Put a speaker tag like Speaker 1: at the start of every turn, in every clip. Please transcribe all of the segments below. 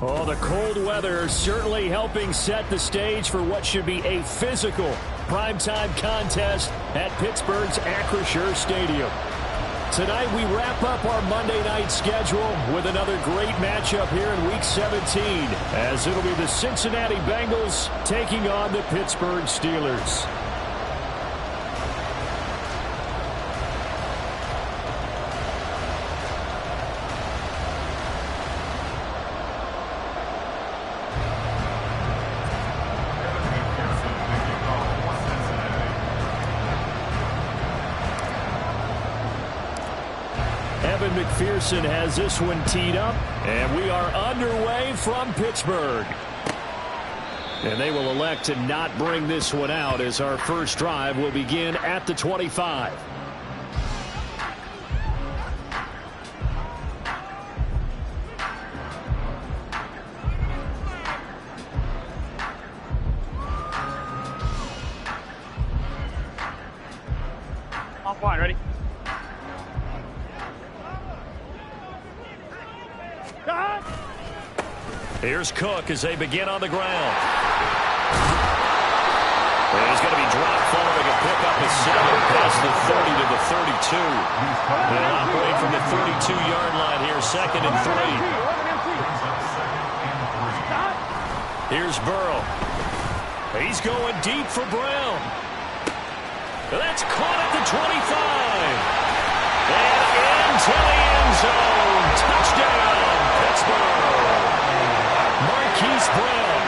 Speaker 1: Oh, the cold weather certainly helping set the stage for what should be a physical primetime contest at Pittsburgh's Acrisure Stadium. Tonight we wrap up our Monday night schedule with another great matchup here in Week 17, as it'll be the Cincinnati Bengals taking on the Pittsburgh Steelers. McPherson has this one teed up, and we are underway from Pittsburgh. And they will elect to not bring this one out, as our first drive will begin at the 25.
Speaker 2: Offline, ready?
Speaker 1: Here's Cook as they begin on the ground. He's going to be dropped following a pickup of 7 past the 30 to the 32. They'll operate from the 32-yard line here, 2nd and 3. Here's Burrow. He's going deep for Brown. That's caught at the 25. And into the end zone. Touchdown, Pittsburgh. Marquise Brown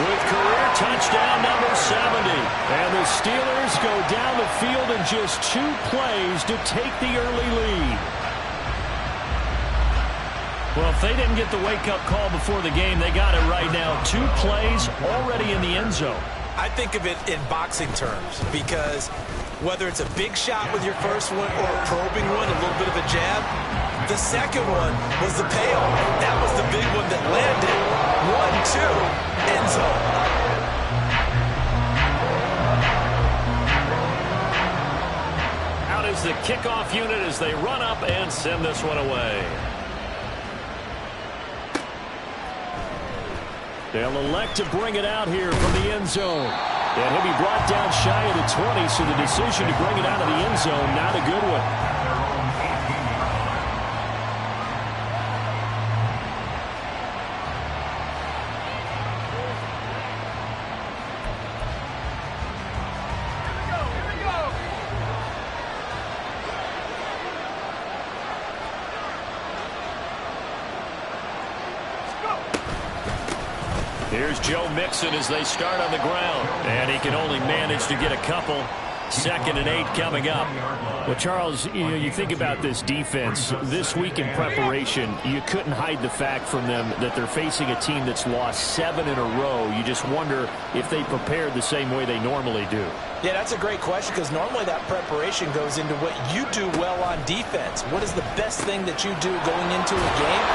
Speaker 1: with career touchdown number 70. And the Steelers go down the field in just 2 plays to take the early lead. Well, if they didn't get the wake-up call before the game, they got it right now. 2 plays already in the end zone.
Speaker 3: I think of it in boxing terms, because whether it's a big shot with your first one or a probing one, a little bit of a jab, the second one was the payoff. That was the big one that landed. 1-2, end zone.
Speaker 1: Out is the kickoff unit as they run up and send this one away. They'll elect to bring it out here from the end zone. And he'll be brought down shy of the 20, so the decision to bring it out of the end zone, not a good one. Here's Joe Mixon as they start on the ground. And he can only manage to get a couple. 2nd and 8 coming up. Well, Charles, you think about this defense. This week in preparation, you couldn't hide the fact from them that they're facing a team that's lost 7 in a row. You just wonder if they prepared the same way they normally do.
Speaker 3: Yeah, that's a great question, because normally that preparation goes into what you do well on defense. What is the best thing that you do going into a game?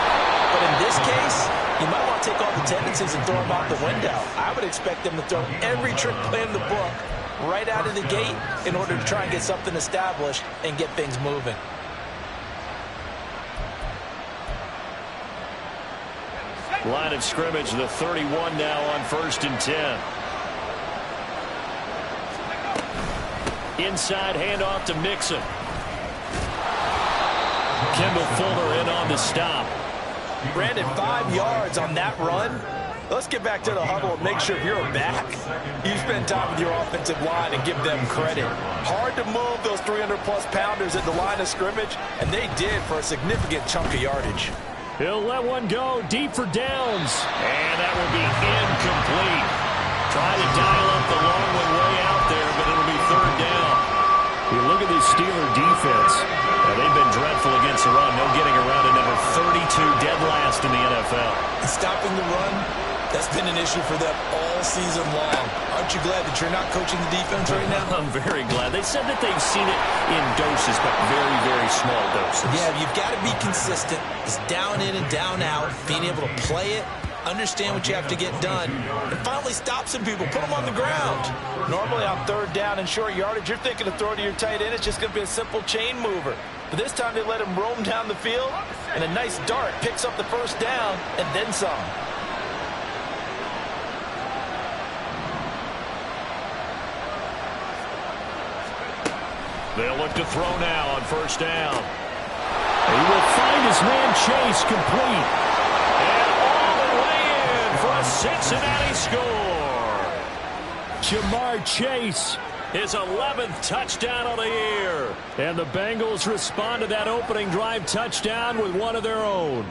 Speaker 3: But in this case, you might want to take all the tendencies and throw them out the window. I would expect them to throw every trick play in the book right out of the gate in order to try and get something established and get things moving.
Speaker 1: Line of scrimmage, the 31 now on 1st and 10. Inside handoff to Mixon. Kendall Fuller in on the stop.
Speaker 3: Brandon, 5 yards on that run. Let's get back to the huddle and make sure if you're back, you spend time with your offensive line and give them credit. Hard to move those 300-plus pounders at the line of scrimmage, and they did for a significant chunk of yardage.
Speaker 1: He'll let one go deep for Downs. And that will be incomplete. Try to dial up the long one way out there, but it'll be 3rd down. You look at this Steeler defense. They've been dreadful against the run. No getting around to number 32, dead last in the NFL.
Speaker 3: And stopping the run, that's been an issue for them all season long. Aren't you glad that you're not coaching the defense right now?
Speaker 1: I'm very glad. They said that they've seen it in doses, but very, very small doses.
Speaker 3: Yeah, you've got to be consistent. It's down in and down out, being able to play it, understand what you have to get done, and finally stop some people, put them on the ground. Normally on 3rd down and short yardage, you're thinking of throwing to your tight end. It's just going to be a simple chain mover. But this time they let him roam down the field, and a nice dart picks up the 1st down and then some.
Speaker 1: They'll look to throw now on first down. He will find his man Chase complete. And all the way in for a Cincinnati score. Jamar Chase, his 11th touchdown of the year. And the Bengals respond to that opening drive touchdown with one of their own.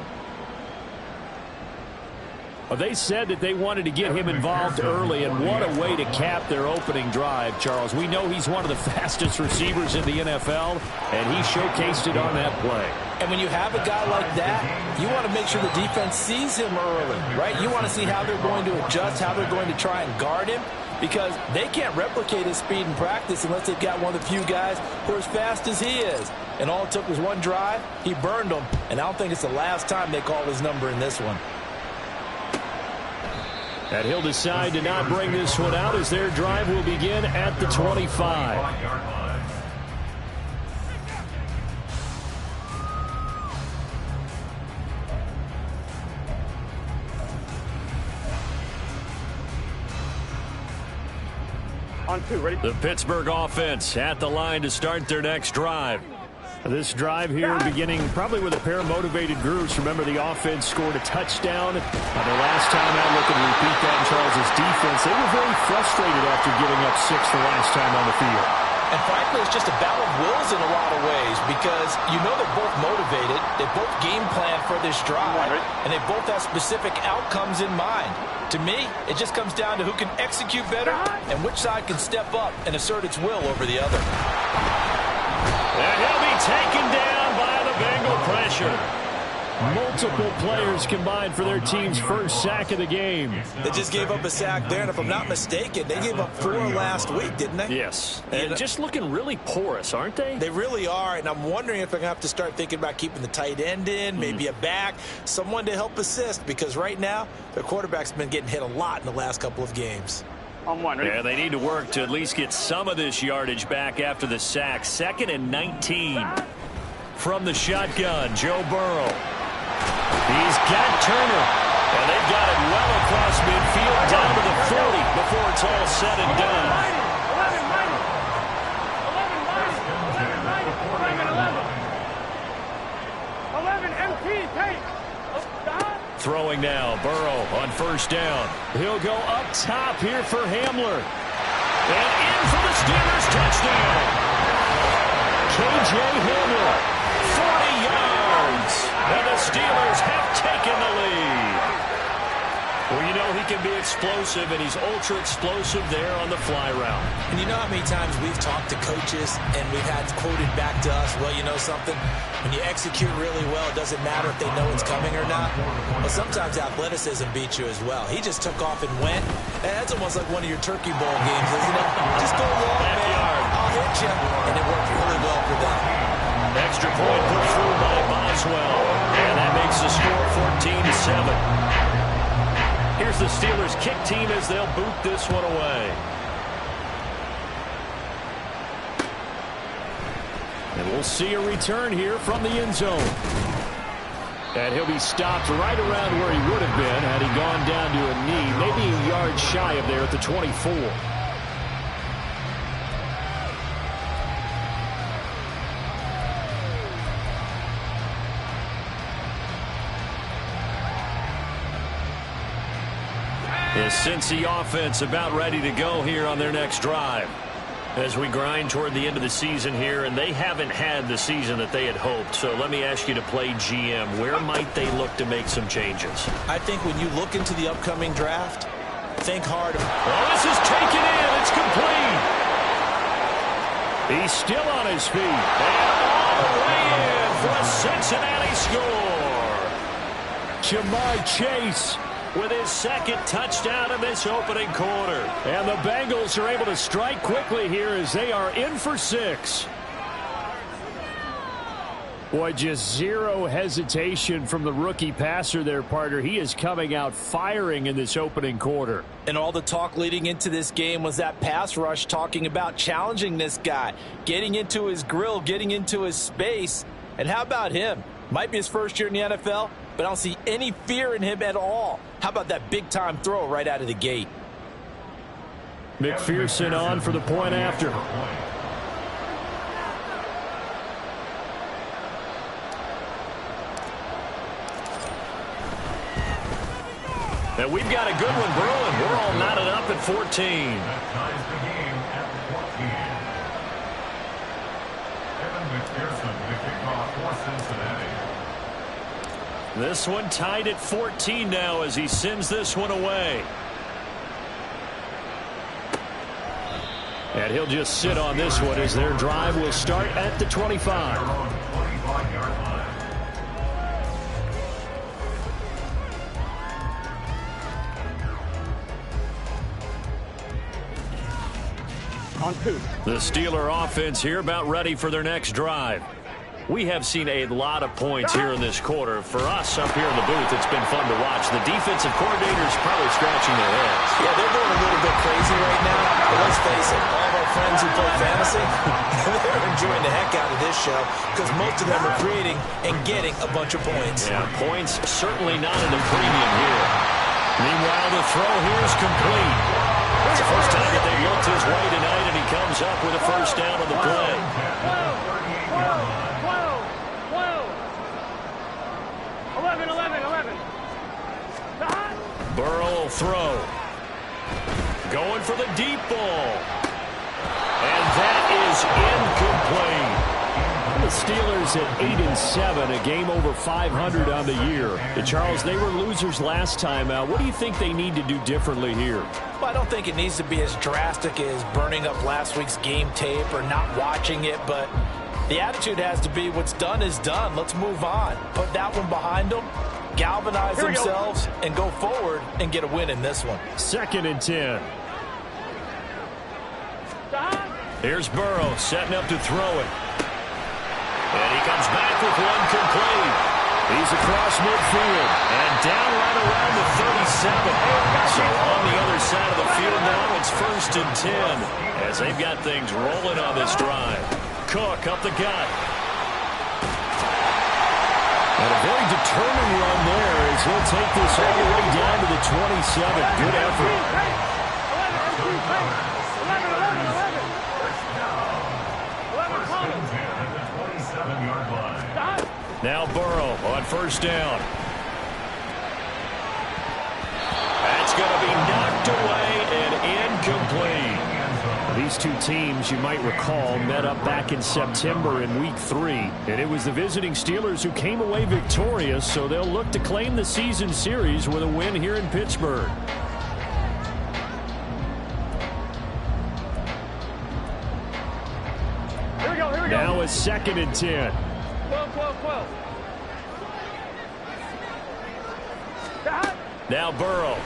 Speaker 1: Well, they said that they wanted to get him involved early, and what a way to cap their opening drive, Charles. We know he's one of the fastest receivers in the NFL, and he showcased it on that play.
Speaker 3: And when you have a guy like that, you want to make sure the defense sees him early, right? You want to see how they're going to adjust, how they're going to try and guard him, because they can't replicate his speed in practice unless they've got one of the few guys who are as fast as he is. And all it took was one drive. He burned them, and I don't think it's the last time they call his number in this one.
Speaker 1: And he'll decide to not bring this one out as their drive will begin at the 25.
Speaker 2: On two, ready?
Speaker 1: The Pittsburgh offense at the line to start their next drive. This drive here beginning probably with a pair of motivated groups. Remember, the offense scored a touchdown on their last time out. Looking to repeat that in Charles' defense. They were very frustrated after giving up 6 the last time on the field.
Speaker 3: And frankly, it's just a battle of wills in a lot of ways, because you know they're both motivated. They both game plan for this drive, and they both have specific outcomes in mind. To me, it just comes down to who can execute better and which side can step up and assert its will over the other.
Speaker 1: And he'll be taken down by the Bengal pressure. Multiple players combined for their team's first sack of the game.
Speaker 3: They just gave up a sack there, and if I'm not mistaken, they gave up 4 last week, didn't they?
Speaker 1: Yes. And just looking really porous, aren't they?
Speaker 3: They really are, and I'm wondering if they're going to have to start thinking about keeping the tight end in, maybe a back, someone to help assist, because right now, their quarterback's been getting hit a lot in the last couple of games.
Speaker 2: On one, ready?
Speaker 1: Yeah, they need to work to at least get some of this yardage back after the sack. 2nd and 19. From the shotgun, Joe Burrow. He's got Turner. And they've got it well across midfield down to the 40 before it's all said and done.
Speaker 2: 11 empty, take.
Speaker 1: Throwing now, Burrow on first down. He'll go up top here for Hamler. And in for the Steelers touchdown. K.J. Hamler, 40 yards. And the Steelers have taken the lead. Well, you know he can be explosive, and he's ultra-explosive there on the fly route.
Speaker 3: And you know how many times we've talked to coaches and we've had quoted back to us, well, you know something? When you execute really well, it doesn't matter if they know it's coming or not. Well, sometimes athleticism beats you as well. He just took off and went. And that's almost like one of your Turkey Bowl games, isn't it? Just go long, man. I'll hit you. And it worked really well for them.
Speaker 1: Extra point put through by Boswell. And that makes the score 14-7. Here's the Steelers kick team as they'll boot this one away. And we'll see a return here from the end zone. And he'll be stopped right around where he would have been had he gone down to a knee, maybe a yard shy of there at the 24. The Cincy offense about ready to go here on their next drive. As we grind toward the end of the season here, and they haven't had the season that they had hoped. So let me ask you to play GM. Where might they look to make some changes?
Speaker 3: I think when you look into the upcoming draft, think hard.
Speaker 1: Well, this is taken in. It's complete. He's still on his feet. And all the way in for a Cincinnati score. Jamar Chase with his 2nd touchdown of this opening quarter. And the Bengals are able to strike quickly here as they are in for 6. Boy, just zero hesitation from the rookie passer there, partner. He is coming out firing in this opening quarter.
Speaker 3: And all the talk leading into this game was that pass rush talking about challenging this guy, getting into his grill, getting into his space. And how about him? Might be his first year in the NFL, but I don't see any fear in him at all. How about that big-time throw right out of the gate?
Speaker 1: McPherson on for the point after. And we've got a good one brewing. We're all knotted up at 14.
Speaker 4: That ties the game at 14. Evan McPherson with the kickoff for Cincinnati.
Speaker 1: This one tied at 14 now as he sends this one away. And he'll just sit on this one as their drive will start at the 25.
Speaker 2: On 2.
Speaker 1: The Steeler offense here about ready for their next drive. We have seen a lot of points here in this quarter. For us up here in the booth, it's been fun to watch. The defensive coordinators probably scratching their heads.
Speaker 3: Yeah, they're going a little bit crazy right now. But let's face it, all of our friends who play fantasy, they're enjoying the heck out of this show because most of them are creating and getting a bunch of points.
Speaker 1: Yeah, points certainly not at a premium here. Meanwhile, the throw here is complete. It's the first time that they've looked his way tonight, and he comes up with a first down on the play.
Speaker 2: 11.
Speaker 1: Burrow will throw. Going for the deep ball. And that is incomplete. The Steelers at 8-7, a game over 500 on the year. And Charles, they were losers last time out. What do you think they need to do differently here?
Speaker 3: Well, I don't think it needs to be as drastic as burning up last week's game tape or not watching it, but the attitude has to be what's done is done. Let's move on. Put that one behind them, galvanize themselves, and go forward and get a win in this one.
Speaker 1: 2nd and 10. Here's Burrow setting up to throw it. And he comes back with one complete. He's across midfield and down right around the 37. So on the other side of the field now, it's 1st and 10 as they've got things rolling on this drive. Cook up the gut. And a very determined run there as he'll take this all the way down to the 27. Good effort.
Speaker 2: 11.
Speaker 1: Now Burrow on first down. That's going to be knocked away and incomplete. These two teams, you might recall, met up back in September in Week 3. And it was the visiting Steelers who came away victorious, so they'll look to claim the season series with a win here in Pittsburgh.
Speaker 2: Here we go.
Speaker 1: Now it's 2nd and 10.
Speaker 2: 12.
Speaker 1: Now Burrow.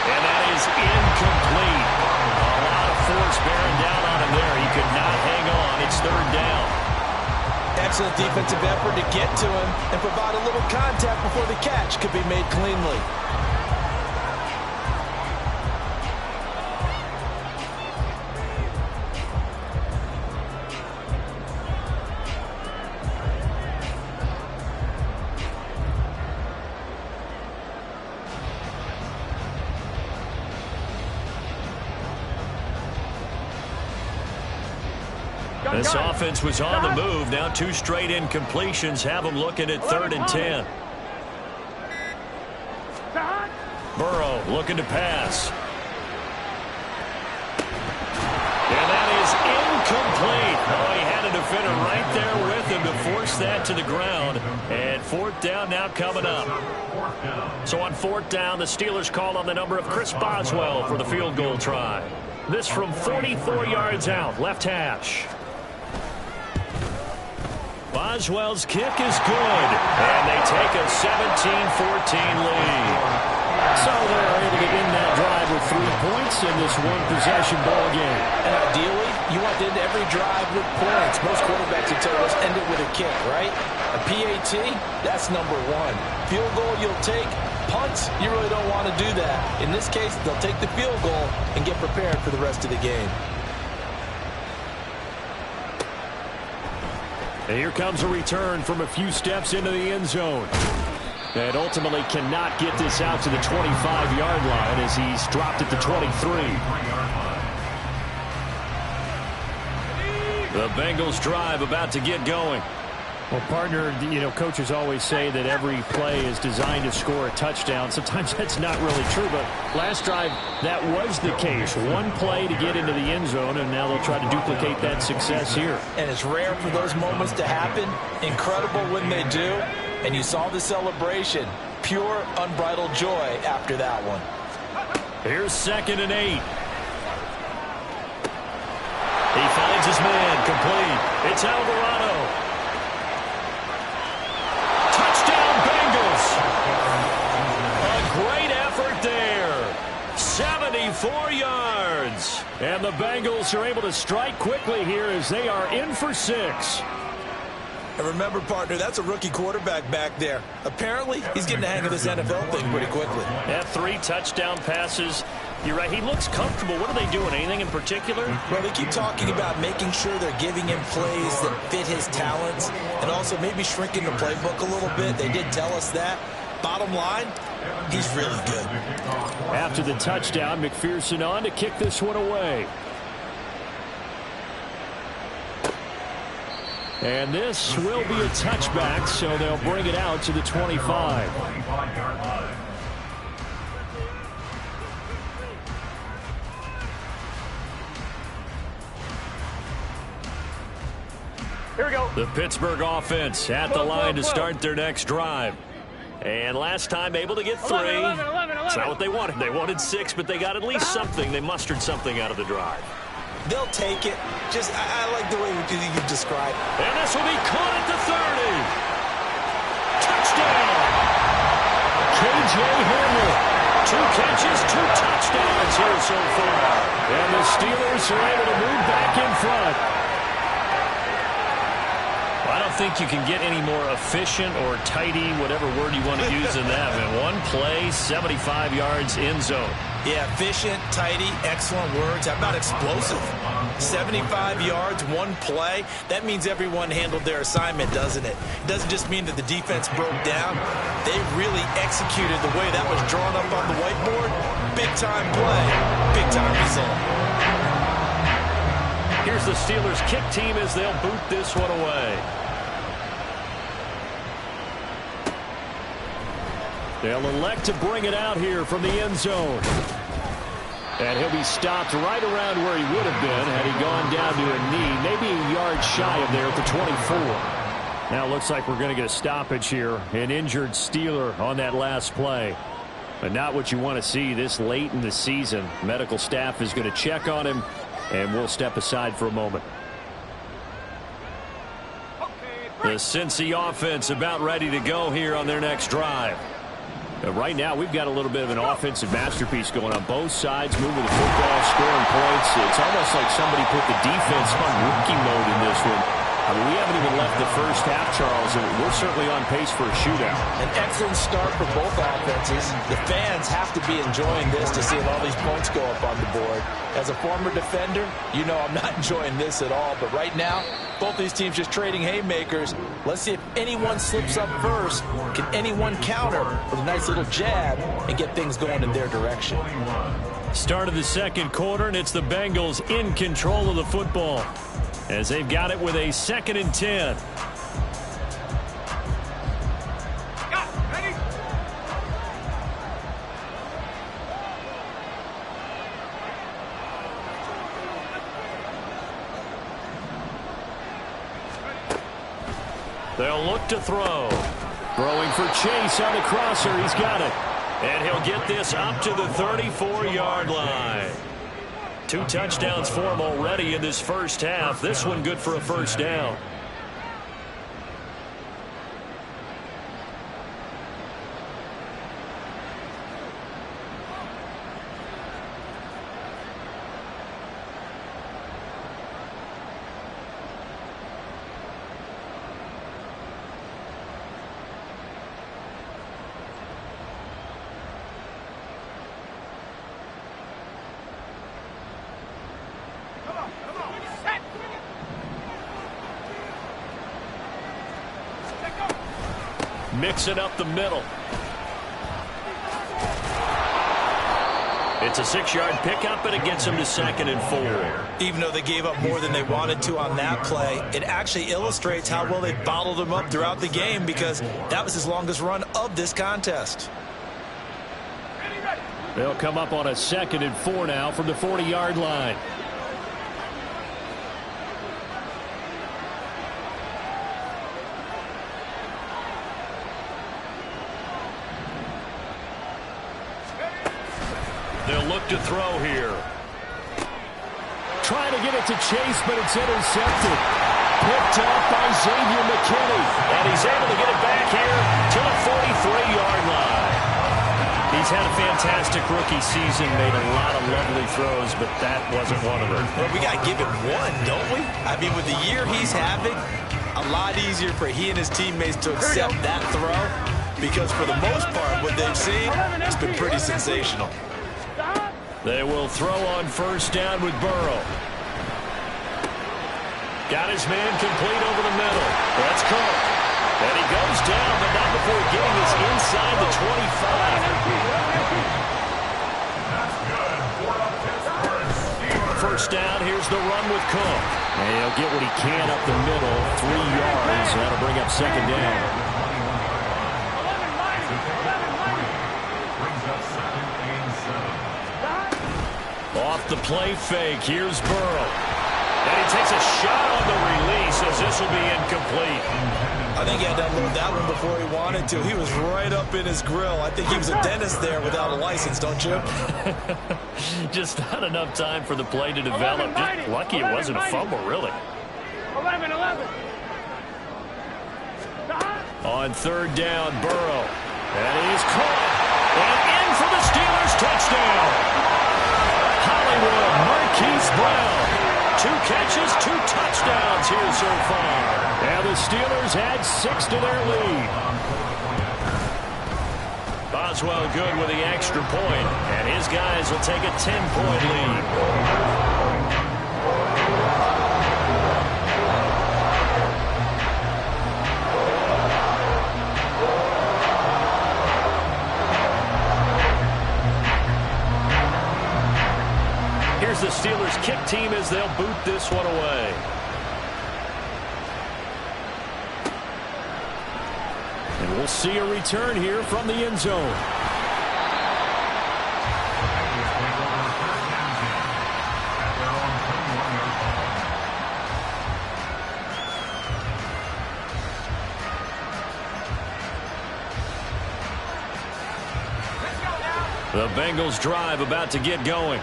Speaker 1: And that is incomplete. A lot of force bearing down on him there. He could not hang on. It's 3rd down.
Speaker 3: Excellent defensive effort to get to him and provide a little contact before the catch could be made cleanly.
Speaker 1: This offense was on the move. Now 2 straight incompletions have them looking at 3rd and 10. Burrow looking to pass. And that is incomplete. Oh, he had a defender right there with him to force that to the ground. And 4th down now coming up. So on 4th down, the Steelers call on the number of Chris Boswell for the field goal try. This from 44 yards out, left hash. Boswell's kick is good, and they take a 17-14 lead. So they're able to end that drive with 3 points in this one-possession ball game.
Speaker 3: And ideally, you want to end every drive with points. Most quarterbacks would tell us end it with a kick, right? A PAT, that's number 1. Field goal you'll take. Punts, you really don't want to do that. In this case, they'll take the field goal and get prepared for the rest of the game.
Speaker 1: And here comes a return from a few steps into the end zone. And ultimately cannot get this out to the 25-yard line as he's dropped at the 23. The Bengals drive about to get going. Well, partner, coaches always say that every play is designed to score a touchdown. Sometimes that's not really true, but last drive, that was the case. One play to get into the end zone, and now they'll try to duplicate that success here.
Speaker 3: And it's rare for those moments to happen. Incredible when they do. And you saw the celebration. Pure, unbridled joy after that one.
Speaker 1: Here's 2nd and 8. He finds his man, complete. It's Alvarado. Touchdown, Bengals. A great effort there. 74 yards. And the Bengals are able to strike quickly here as they are in for 6.
Speaker 3: And remember, partner, that's a rookie quarterback back there. Apparently, he's getting the hang of this NFL thing pretty quickly.
Speaker 1: Yeah, 3 touchdown passes. You're right, he looks comfortable. What are they doing? Anything in particular?
Speaker 3: Well, they keep talking about making sure they're giving him plays that fit his talents and also maybe shrinking the playbook a little bit. They did tell us that. Bottom line, he's really good.
Speaker 1: After the touchdown, McPherson on to kick this one away. And this will be a touchback, so they'll bring it out to the 25.
Speaker 2: Here we go.
Speaker 1: The Pittsburgh offense at the line to start their next drive. And last time able to get 3.
Speaker 2: 11.
Speaker 1: It's not what they wanted. They wanted 6, but they got at least something. They mustered something out of the drive.
Speaker 3: They'll take it. I like the way you describe it.
Speaker 1: And this will be caught at the 30. Touchdown! K.J. Hamler. 2 catches, 2 touchdowns here so far. And the Steelers are able to move back in front. I don't think you can get any more efficient or tidy, whatever word you want to use in that. Man, 1 play, 75 yards, end zone.
Speaker 3: Yeah, efficient, tidy, excellent words. How about explosive? 75 yards, 1 play. That means everyone handled their assignment, doesn't it? It doesn't just mean that the defense broke down. They really executed the way that was drawn up on the whiteboard. Big-time play, big-time result.
Speaker 1: Here's the Steelers kick team as they'll boot this one away. They'll elect to bring it out here from the end zone. And he'll be stopped right around where he would have been had he gone down to a knee, maybe a yard shy of there at the 24. Now it looks like we're going to get a stoppage here. An injured Steeler on that last play. But not what you want to see this late in the season. Medical staff is going to check on him, and we'll step aside for a moment. The Cincy offense about ready to go here on their next drive. Right now, we've got a little bit of an offensive masterpiece going on both sides, moving the football, scoring points. It's almost like somebody put the defense on rookie mode in this one. I mean, we haven't even left the first half, Charles, and we're certainly on pace for a shootout.
Speaker 3: An excellent start for both offenses. The fans have to be enjoying this to see all these points go up on the board. As a former defender, you know I'm not enjoying this at all. But right now, both these teams just trading haymakers. Let's see if anyone slips up first. Can anyone counter with a nice little jab and get things going in their direction?
Speaker 1: Start of the second quarter, and it's the Bengals in control of the football as they've got it with a 2nd and 10. They'll look to throw. Throwing for Chase on the crosser. He's got it. And he'll get this up to the 34-yard line. 2 touchdowns for him already in this first half. This one good for a first down. Mixing up the middle. It's a 6-yard pickup, and it gets them to 2nd and 4.
Speaker 3: Even though they gave up more than they wanted to on that play, it actually illustrates how well they bottled them up throughout the game, because that was his longest run of this contest.
Speaker 1: They'll come up on a 2nd and 4 now from the 40-yard line. They'll look to throw here. Trying to get it to Chase, but it's intercepted. Picked up by Xavier McKinney. And he's able to get it back here to the 43-yard line. He's had a fantastic rookie season, made a lot of lovely throws, but that wasn't one of them.
Speaker 3: Well, we got to give him one, don't we? I mean, with the year he's having, a lot easier for he and his teammates to accept that throw, because for the most part, what they've seen has been pretty sensational.
Speaker 1: They will throw on 1st down with Burrow. Got his man complete over the middle. That's Cook. And he goes down, but not before getting this inside the 25. 1st down, here's the run with Cook. And he'll get what he can up the middle, 3 yards. That'll bring up 2nd down. Off the play fake, here's Burrow. And he takes a shot on the release as this will be incomplete.
Speaker 3: I think he had to unload that one before he wanted to. He was right up in his grill. I think he was a dentist there without a license, don't you?
Speaker 1: Just not enough time for the play to develop. Just lucky it wasn't a fumble, really.
Speaker 2: 11.
Speaker 1: On 3rd down, Burrow. And he's caught. And in for the Steelers touchdown. Hollywood Marquise Brown. 2 catches, 2 touchdowns here so far. And the Steelers add 6 to their lead. Boswell good with the extra point, and his guys will take a 10-point lead. Here's the Steelers kick team as they'll boot this one away. And we'll see a return here from the end zone. The Bengals drive about to get going.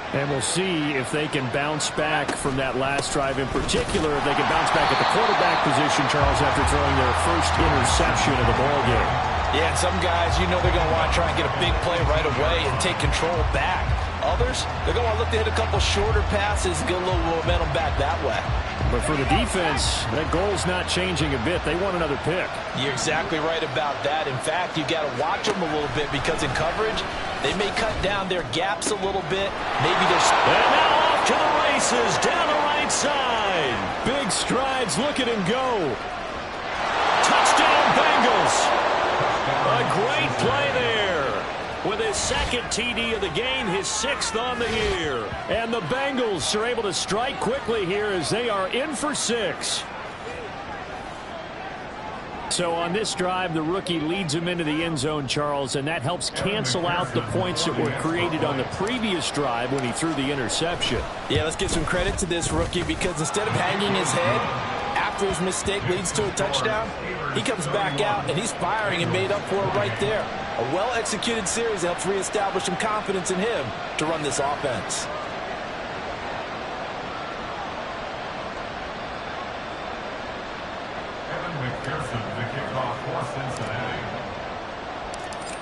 Speaker 1: And we'll see if they can bounce back from that last drive in particular, if they can bounce back at the quarterback position, Charles, after throwing their first interception of the ballgame.
Speaker 3: Yeah, and some guys, you know they're going to want to try and get a big play right away and take control back. Others, they're going to look to hit a couple shorter passes and get a little momentum back that way.
Speaker 1: But for the defense, that goal's not changing a bit. They want another pick.
Speaker 3: You're exactly right about that. In fact, you got to watch them a little bit, because in coverage, they may cut down their gaps a little bit. Maybe they're...
Speaker 1: And now off to the races down the right side. Big strides, look at him go. Touchdown Bengals. A great play there. With his 2nd TD of the game, his 6th on the year. And the Bengals are able to strike quickly here as they are in for 6. So on this drive, the rookie leads him into the end zone, Charles, and that helps cancel out the points that were created on the previous drive when he threw the interception.
Speaker 3: Yeah, let's give some credit to this rookie, because instead of hanging his head after his mistake leads to a touchdown, he comes back out and he's firing and made up for it right there. A well-executed series helps reestablish some confidence in him to run this offense.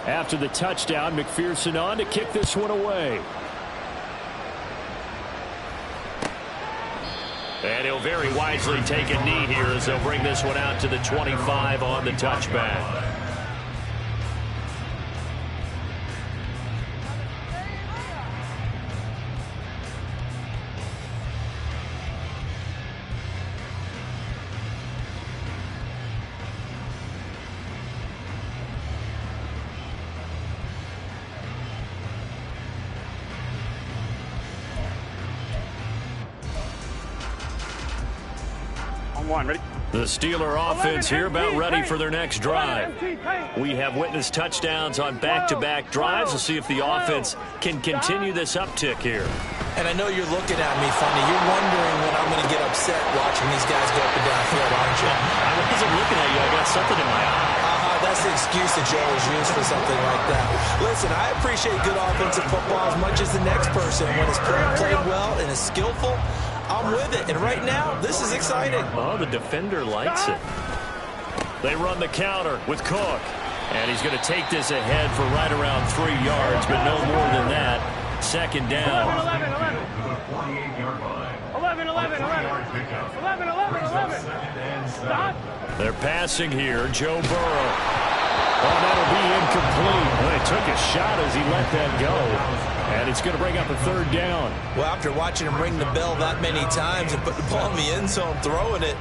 Speaker 1: After the touchdown, McPherson on to kick this one away. And he'll very wisely take a knee here as they'll bring this one out to the 25 on the touchback.
Speaker 2: and 1. Ready?
Speaker 1: The Steeler offense here about ready for their next drive. We have witnessed touchdowns on back-to-back drives. We'll see if the offense can continue this uptick here.
Speaker 3: And I know you're looking at me funny. You're wondering when I'm going to get upset watching these guys go up and down field, aren't you?
Speaker 1: I wasn't looking at you. I got something in my eye.
Speaker 3: That's the excuse that you always use for something like that. Listen, I appreciate good offensive football as much as the next person. When it's played well and is skillful, I'm with it. And right now, this is exciting.
Speaker 1: Oh, the defender likes it. They run the counter with Cook. And he's going to take this ahead for right around 3 yards, but no more than that. Second down.
Speaker 2: 11. 11. Stop.
Speaker 1: They're passing here. Joe Burrow. Oh, that'll be incomplete. Well, he took a shot as he let that go. And it's going to bring up a third down.
Speaker 3: Well, after watching him ring the bell that many times and put the ball in the end zone, throwing it,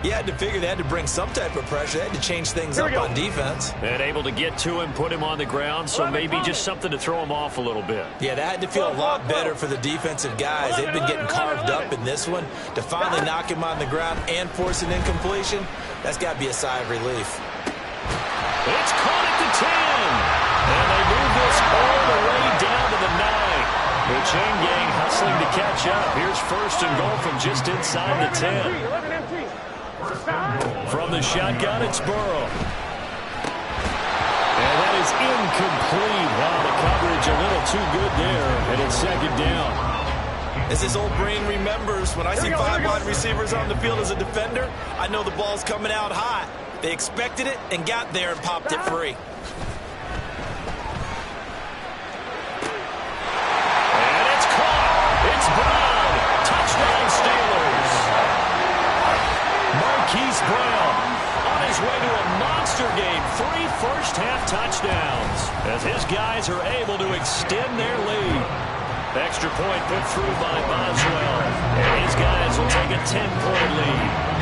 Speaker 3: you had to figure they had to bring some type of pressure. They had to change things up on defense.
Speaker 1: And able to get to him, put him on the ground, so maybe just something to throw him off a little bit.
Speaker 3: Yeah, that had to feel a lot better for the defensive guys. They've been getting carved up in this one. To finally knock him on the ground and force an incompletion, that's got to be a sigh of relief.
Speaker 1: It's caught at the 10. And they move this all the way down to the 9. The chain gang hustling to catch up. Here's first and goal from just inside the 10. From the shotgun, it's Burrow. And that is incomplete. Wow, the coverage a little too good there. And it's second down.
Speaker 3: As his old brain remembers, when I see 5 wide receivers on the field as a defender, I know the ball's coming out hot. They expected it and got there and popped it free.
Speaker 1: And it's caught. It's Brown. Touchdown Steelers. Marquise Brown on his way to a monster game. 3 first-half touchdowns as his guys are able to extend their lead. Extra point put through by Boswell. And his guys will take a 10-point lead.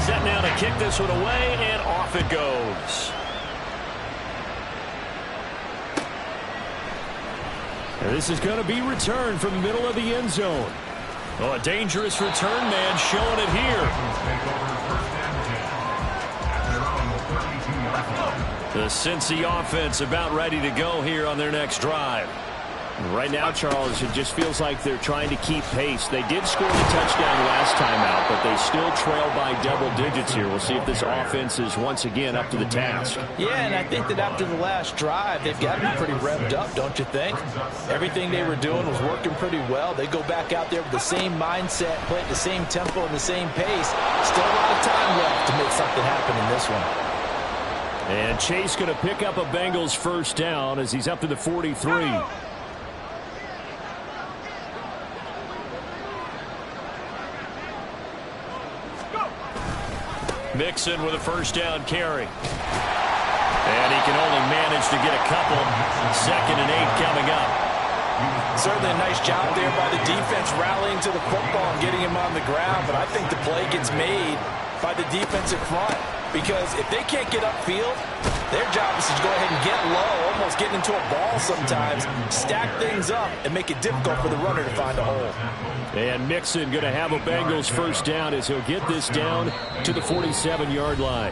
Speaker 1: Set now to kick this one away, and off it goes. And this is going to be returned from the middle of the end zone. Oh, a dangerous return man showing it here. The Cincy offense about ready to go here on their next drive.
Speaker 5: Right now, Charles, it just feels like they're trying to keep pace. They did score the touchdown last time out, but they still trail by double digits here. We'll see if this offense is once again up to the task.
Speaker 3: Yeah, and I think that after the last drive, they've got to be pretty revved up, don't you think? Everything they were doing was working pretty well. They go back out there with the same mindset, play at the same tempo and the same pace. Still a lot of time left to make something happen in this one.
Speaker 1: And Chase going to pick up a Bengals first down as he's up to the 43. Mixon with a first down carry. And he can only manage to get a couple. 2nd and 8 coming up.
Speaker 3: Certainly a nice job there by the defense rallying to the football and getting him on the ground. But I think the play gets made by the defensive front. Because if they can't get upfield, their job is to go ahead and get low, almost getting into a ball sometimes, stack things up, and make it difficult for the runner to find a hole.
Speaker 1: And Mixon going to have a Bengals first down as he'll get this down to the 47-yard line.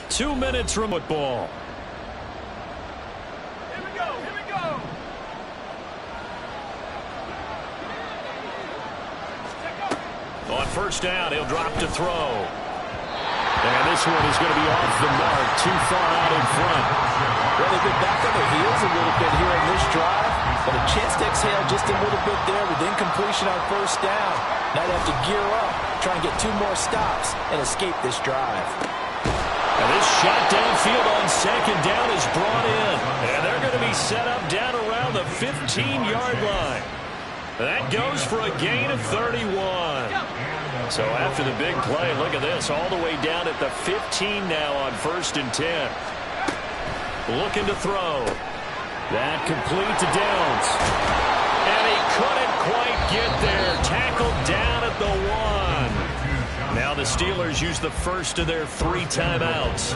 Speaker 1: 2 minutes from football.
Speaker 2: Here we go.
Speaker 1: On first down, he'll drop to throw. And this one is going to be off the mark, too far out in front.
Speaker 3: Well, they've been back on their heels a little bit here in this drive, but a chance to exhale just a little bit there with incompletion on first down. Now they have to gear up, try and get 2 more stops, and escape this drive.
Speaker 1: And this shot downfield on second down is brought in. And they're going to be set up down around the 15-yard line. That goes for a gain of 31. So after the big play, look at this, all the way down at the 15 now on 1st and 10. Looking to throw. That complete to Downs. And he couldn't quite get there. Tackled down at the 1. Now the Steelers use the first of their 3 timeouts.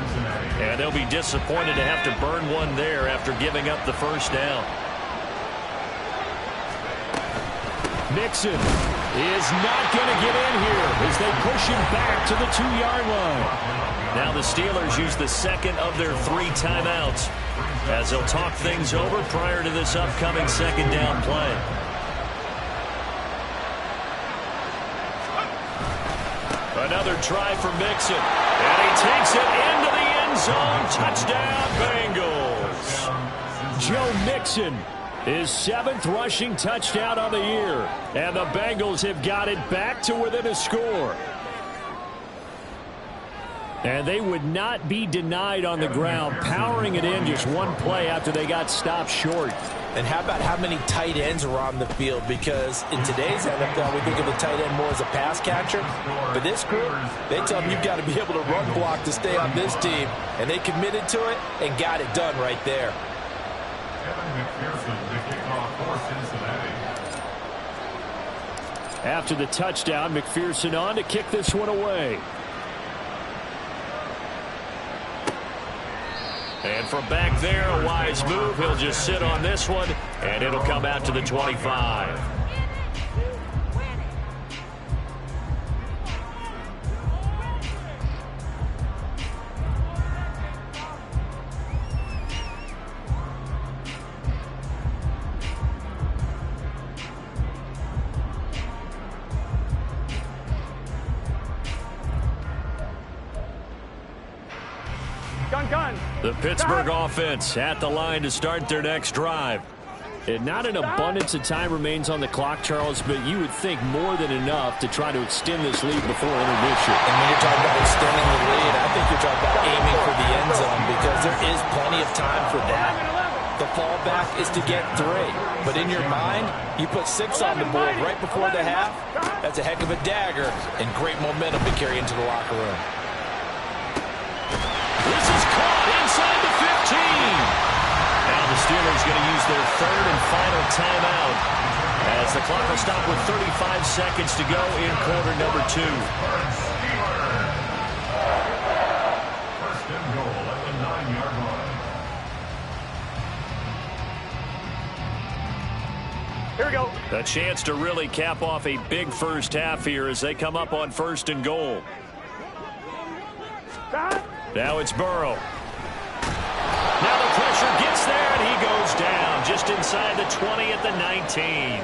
Speaker 1: And they'll be disappointed to have to burn one there after giving up the first down. Mixon is not going to get in here.
Speaker 5: as they push him back to the 2-yard line.
Speaker 1: Now the Steelers use the second of their 3 timeouts as they'll talk things over prior to this upcoming second down play. Another try for Mixon, and he takes it into the end zone. Touchdown, Bengals.
Speaker 5: Joe Mixon, his 7th rushing touchdown on the year, and the Bengals have got it back to within a score. And they would not be denied on the ground, powering it in just one play after they got stopped short.
Speaker 3: And how about how many tight ends were on the field? Because in today's NFL, we think of the tight end more as a pass catcher. But this group, they tell them you've got to be able to run block to stay on this team. And they committed to it and got it done right there.
Speaker 4: Kevin McPherson to kick off for Cincinnati.
Speaker 5: After the touchdown, McPherson on to kick this one away.
Speaker 1: And from back there, a wise move. He'll just sit on this one, and it'll come out to the 25. The Pittsburgh offense at the line to start their next drive.
Speaker 5: And not an abundance of time remains on the clock, Charles, but you would think more than enough to try to extend this lead before intermission.
Speaker 3: And when you're talking about extending the lead, I think you're talking about aiming for the end zone because there is plenty of time for that. The fallback is to get 3. But in your mind, you put 6 on the board right before the half. That's a heck of a dagger and great momentum to carry into the locker room.
Speaker 1: This is caught inside the 15. Now the Steelers going to use their 3rd and final timeout as the clock will stop with 35 seconds to go in quarter number 2.
Speaker 4: First and goal at the 9-yard line.
Speaker 2: Here we go.
Speaker 1: A chance to really cap off a big first half here as they come up on 1st and goal. Now it's Burrow. Now the pressure gets there, and he goes down just inside the 20 at the 19.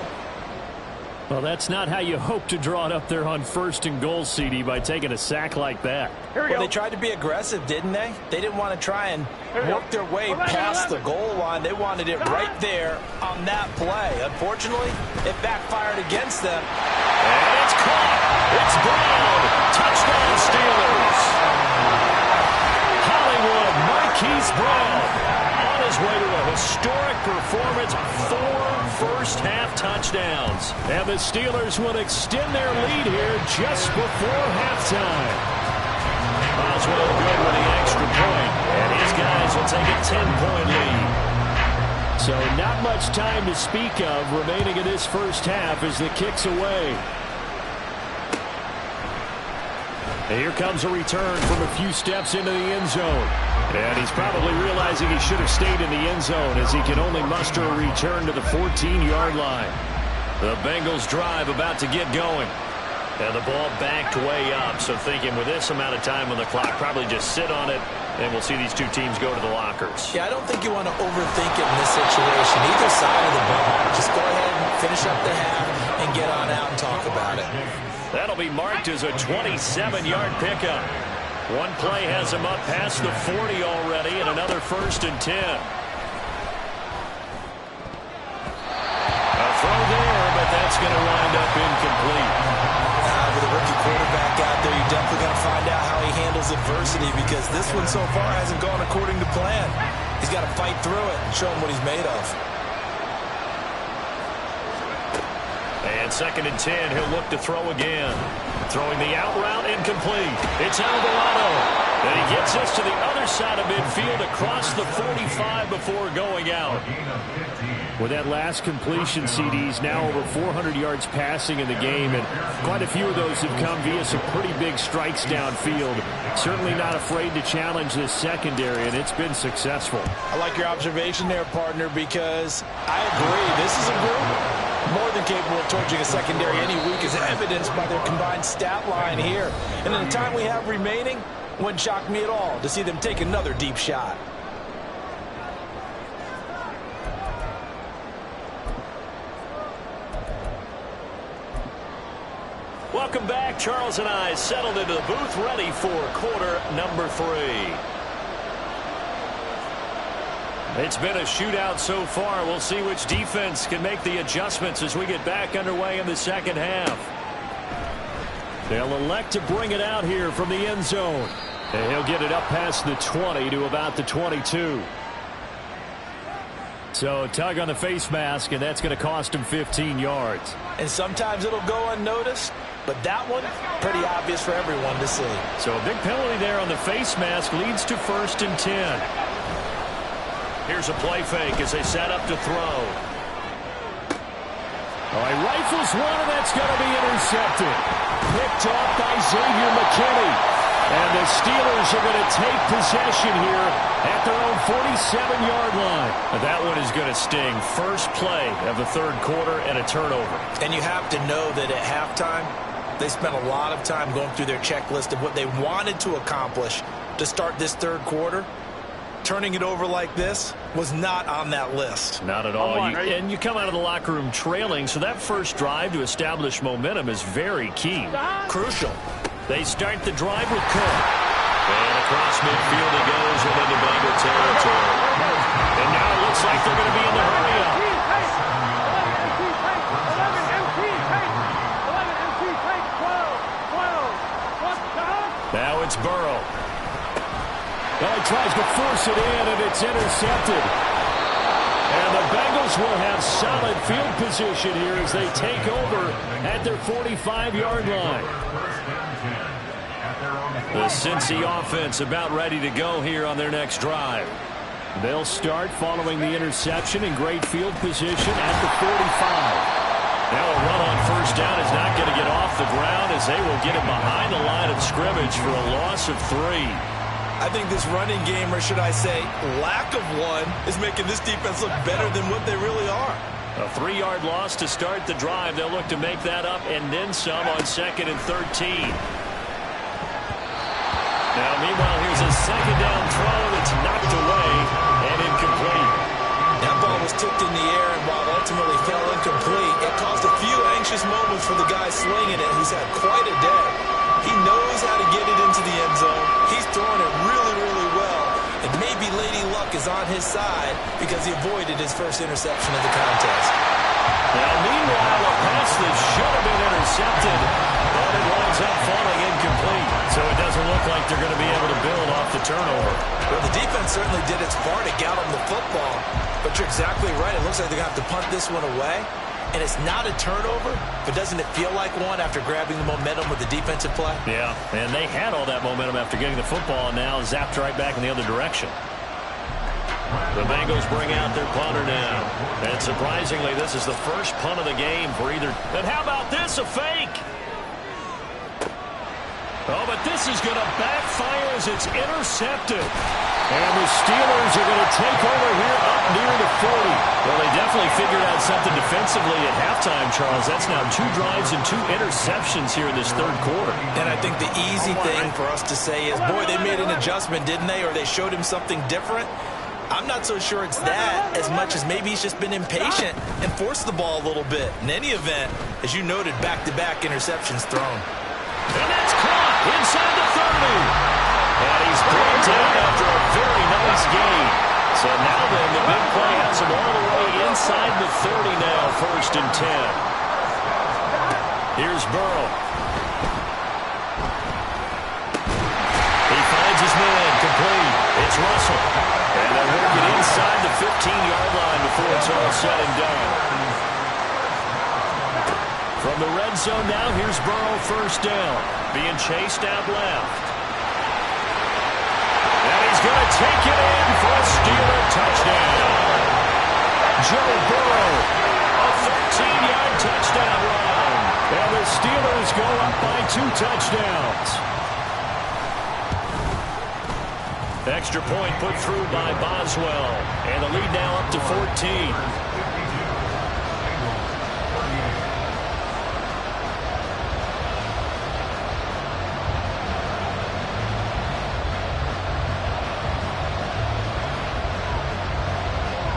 Speaker 5: Well, that's not how you hope to draw it up there on 1st and goal, CD, by taking a sack like that.
Speaker 3: Well, they tried to be aggressive, didn't they? They didn't want to try and work their way past the goal line. They wanted it right there on that play. Unfortunately, it backfired against them.
Speaker 1: And it's caught. It's Brown. Touchdown, Steelers. Hollywood Marquise Brown on his way to a historic performance, 4 first-half touchdowns.
Speaker 5: And the Steelers will extend their lead here just before halftime.
Speaker 1: Boswell good with the extra point, and his guys will take a 10-point lead.
Speaker 5: So not much time to speak of remaining in this first half as the kick's away. Here comes a return from a few steps into the end zone. And he's probably realizing he should have stayed in the end zone as he can only muster a return to the 14-yard line.
Speaker 1: The Bengals drive about to get going. And the ball backed way up, so thinking with this amount of time on the clock, probably just sit on it, and we'll see these two teams go to the lockers.
Speaker 3: Yeah, I don't think you want to overthink it in this situation. Either side of the ball. Just go ahead and finish up the half and get on out and talk about it.
Speaker 1: That'll be marked as a 27-yard pickup. One play has him up past the 40 already, and another 1st and 10. A throw there, but that's going to wind up incomplete.
Speaker 3: With a rookie quarterback out there, you're definitely going to find out how he handles adversity because this one so far hasn't gone according to plan. He's got to fight through it and show him what he's made of.
Speaker 1: And 2nd and 10, he'll look to throw again. Throwing the out route, incomplete. It's Alvarado. And he gets us to the other side of midfield across the 45 before going out.
Speaker 5: With that last completion, CD's now over 400 yards passing in the game, and quite a few of those have come via some pretty big strikes downfield. Certainly not afraid to challenge this secondary, and it's been successful.
Speaker 3: I like your observation there, partner, because I agree. This is a group More than capable of torching a secondary any week, as evidenced by their combined stat line here. And in the time we have remaining, wouldn't shock me at all to see them take another deep shot.
Speaker 1: Welcome back. Charles and I settled into the booth, ready for quarter number 3. It's been a shootout so far. We'll see which defense can make the adjustments as we get back underway in the second half. They'll elect to bring it out here from the end zone. And he'll get it up past the 20 to about the 22. So tug on the face mask, and that's going to cost him 15 yards.
Speaker 3: And sometimes it'll go unnoticed, but that one, pretty obvious for everyone to see.
Speaker 1: So a big penalty there on the face mask leads to 1st and 10. Here's a play fake as they set up to throw. Oh, he rifles one, and that's going to be intercepted. Picked off by Xavier McKinney. And the Steelers are going to take possession here at their own 47-yard line. That one is going to sting. First play of the third quarter and a turnover.
Speaker 3: And you have to know that at halftime, they spent a lot of time going through their checklist of what they wanted to accomplish to start this third quarter. Turning it over like this was not on that list.
Speaker 1: Not at all. And you come out of the locker room trailing, so that first drive to establish momentum is very key.
Speaker 3: Crucial.
Speaker 1: They start the drive with Cook. And across midfield he goes and into Bengal territory. And now it looks like they're going to be in the hurry-up. Now it's Burrow.
Speaker 5: Well, he tries to force it in, and it's intercepted. And the Bengals will have solid field position here as they take over at their 45-yard line.
Speaker 1: The Cincy offense about ready to go here on their next drive.
Speaker 5: They'll start following the interception in great field position at the 45.
Speaker 1: Now a run on first down is not going to get off the ground as they will get it behind the line of scrimmage for a loss of 3.
Speaker 3: I think this running game, or should I say lack of one, is making this defense look better than what they really are.
Speaker 1: A 3-yard loss to start the drive. They'll look to make that up and then some on 2nd and 13. Now, meanwhile, here's a second down throw that's knocked away and incomplete.
Speaker 3: That ball was tipped in the air, and while ultimately fell incomplete, it caused a few anxious moments for the guy slinging it, who's had quite a day. He knows how to get it into the end zone. He's throwing it really, really well. And maybe Lady Luck is on his side because he avoided his first interception of the contest.
Speaker 1: Now, meanwhile, a pass that should have been intercepted, but it winds up falling incomplete. So it doesn't look like they're going to be able to build off the turnover.
Speaker 3: Well, the defense certainly did its part to get them the football. But you're exactly right. It looks like they're going to have to punt this one away. And it's not a turnover, but doesn't it feel like one after grabbing the momentum with the defensive play?
Speaker 1: Yeah, and they had all that momentum after getting the football, and now zapped right back in the other direction. The Bengals bring out their punter now. And surprisingly, this is the first punt of the game for either. And how about this, a fake? Oh, but this is going to backfire as it's intercepted.
Speaker 5: And the Steelers are going to take over here up near the 40.
Speaker 1: Well, they definitely figured out something defensively at halftime, Charles. That's now 2 drives and 2 interceptions here in this third quarter.
Speaker 3: And I think the easy thing for us to say is, boy, they made an adjustment, didn't they? Or they showed him something different. I'm not so sure it's that as much as maybe he's just been impatient and forced the ball a little bit. In any event, as you noted, back-to-back interceptions thrown.
Speaker 1: And that's caught inside the 30. And he's brought down after a very nice gain. So now then, the big play has him all the way inside the 30 now, 1st and 10. Here's Burrow. He finds his man, complete. It's Russell. And they'll work it inside the 15-yard line before it's all said and done. From the red zone now, here's Burrow, first down. Being chased out left. And he's going to take it in for a Steeler touchdown. Joe Burrow, a 13-yard touchdown run. And the Steelers go up by 2 touchdowns. Extra point put through by Boswell. And the lead now up to 14.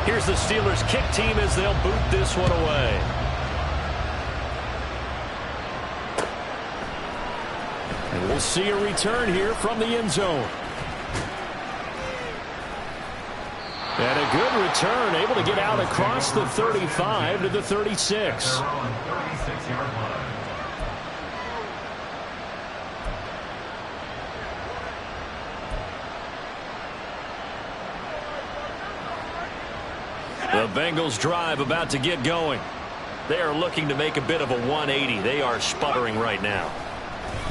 Speaker 1: Here's the Steelers kick team as they'll boot this one away. And we'll see a return here from the end zone. And a good return, able to get out across the 35 to the 36. The Bengals drive about to get going. They are looking to make a bit of a 180. They are sputtering right now.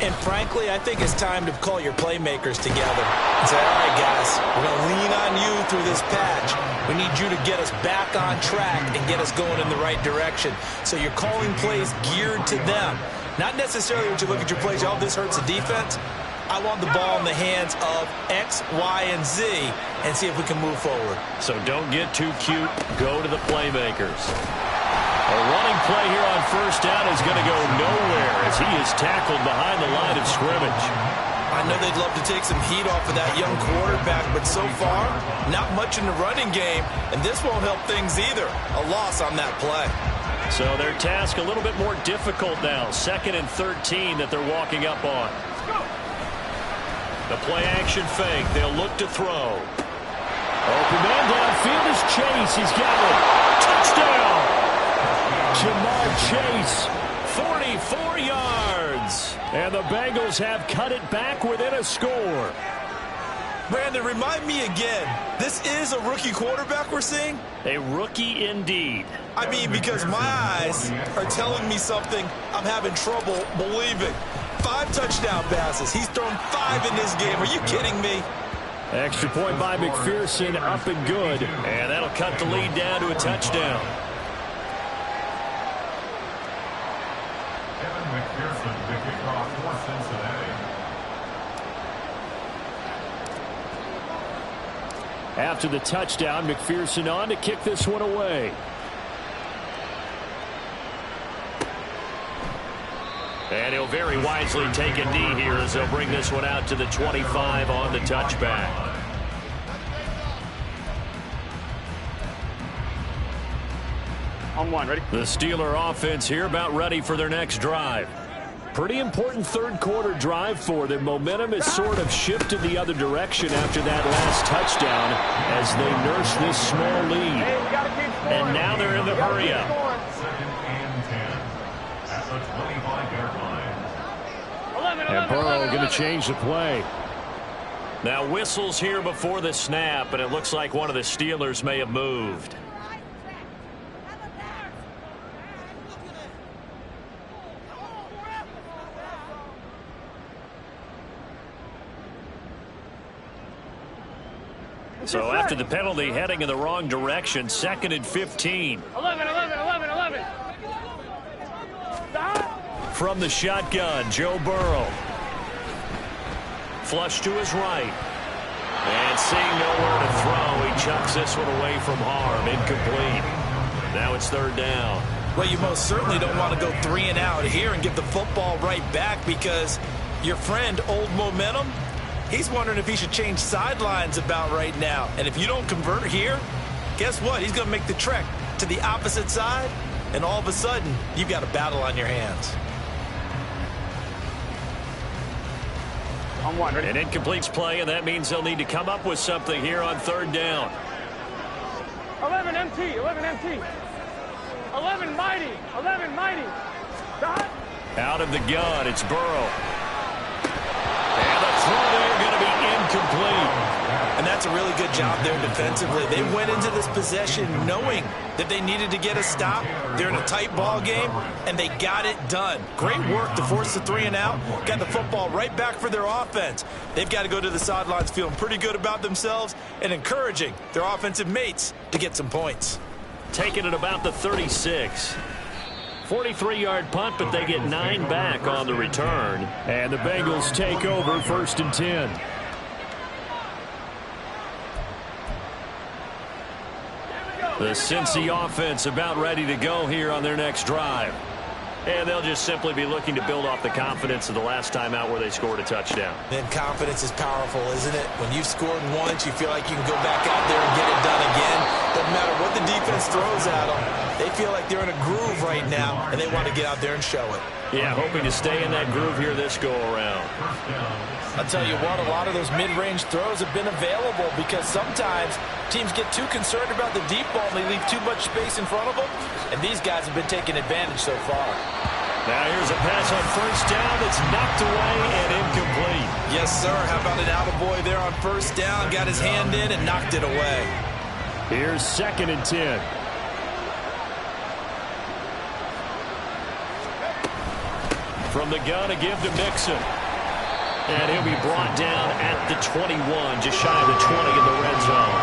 Speaker 3: And frankly, I think it's time to call your playmakers together and say, all right, guys, we're going to lean on you through this patch. We need you to get us back on track and get us going in the right direction. So you're calling plays geared to them. Not necessarily when you look at your plays, oh, this hurts the defense. I want the ball in the hands of X, Y, and Z and see if we can move forward.
Speaker 1: So don't get too cute. Go to the playmakers. A running play here on first down is going to go nowhere as he is tackled behind the line of scrimmage.
Speaker 3: I know they'd love to take some heat off of that young quarterback, but so far, not much in the running game, and this won't help things either. A loss on that play.
Speaker 1: So their task a little bit more difficult now. 2nd and 13 that they're walking up on. The play action fake. They'll look to throw. Open man downfield is Chase. He's got it. Touchdown. Jamar Chase, 44 yards. And the Bengals have cut it back within a score.
Speaker 3: Brandon, remind me again, this is a rookie quarterback we're seeing?
Speaker 1: A rookie indeed.
Speaker 3: I mean, because my eyes are telling me something I'm having trouble believing. 5 touchdown passes. He's thrown 5 in this game. Are you kidding me?
Speaker 5: Extra point by McPherson, up and good.
Speaker 1: And that'll cut the lead down to a touchdown.
Speaker 4: Kevin McPherson, the kickoff for Cincinnati.
Speaker 5: After the touchdown, McPherson on to kick this one away.
Speaker 1: And he'll very wisely take a knee here as they'll bring this one out to the 25 on the touchback.
Speaker 2: On one, ready?
Speaker 1: The Steeler offense here about ready for their next drive.
Speaker 5: Pretty important third quarter drive for them. Momentum has sort of shifted the other direction after that last touchdown as they nurse this small lead.
Speaker 2: Hey, we gotta keep scoring.
Speaker 1: And now they're in the hurry up.
Speaker 4: 2nd and 10 at the 25-yard line.
Speaker 5: And Burrow going to change the play.
Speaker 1: Now whistles here before the snap, and it looks like one of the Steelers may have moved. So after the penalty, heading in the wrong direction, 2nd and 15.
Speaker 2: 11. Stop.
Speaker 1: From the shotgun, Joe Burrow. Flush to his right. And seeing nowhere to throw, he chucks this one away from harm. Incomplete. Now it's 3rd down.
Speaker 3: Well, you most certainly don't want to go 3 and out here and give the football right back because your friend, Old Momentum, he's wondering if he should change sidelines about right now. And if you don't convert here, guess what? He's going to make the trek to the opposite side, and all of a sudden, you've got a battle on your hands.
Speaker 2: On one, ready?
Speaker 1: An incomplete play, and that means they'll need to come up with something here on 3rd down.
Speaker 2: 11 MT. 11 mighty. Stop.
Speaker 1: Out of the gun, it's Burrow. And the throw there going to be incomplete.
Speaker 3: And that's a really good job there defensively. They went into this possession knowing that they needed to get a stop. They're in a tight ball game, and they got it done. Great work to force the 3 and out. Got the football right back for their offense. They've got to go to the sidelines feeling pretty good about themselves and encouraging their offensive mates to get some points.
Speaker 1: Taking it about the 36. 43-yard punt, but they get 9 back on the return.
Speaker 5: And the Bengals take over 1st and 10.
Speaker 1: The Cincy offense about ready to go here on their next drive. And they'll just simply be looking to build off the confidence of the last time out where they scored a touchdown.
Speaker 3: And confidence is powerful, isn't it? When you've scored once, you feel like you can go back out there and get it done again. Doesn't matter what the defense throws at them. They feel like they're in a groove right now, and they want to get out there and show it.
Speaker 1: Yeah, hoping to stay in that groove here this go-around.
Speaker 3: I'll tell you what, a lot of those mid-range throws have been available because sometimes teams get too concerned about the deep ball and they leave too much space in front of them, and these guys have been taking advantage so far.
Speaker 1: Now here's a pass on first down that's knocked away and incomplete.
Speaker 3: Yes, sir. How about an attaboy there on first down? Got his hand in and knocked it away.
Speaker 5: Here's 2nd and 10.
Speaker 1: From the gun, a give to Mixon. And he'll be brought down at the 21, just shy of the 20 in the red zone.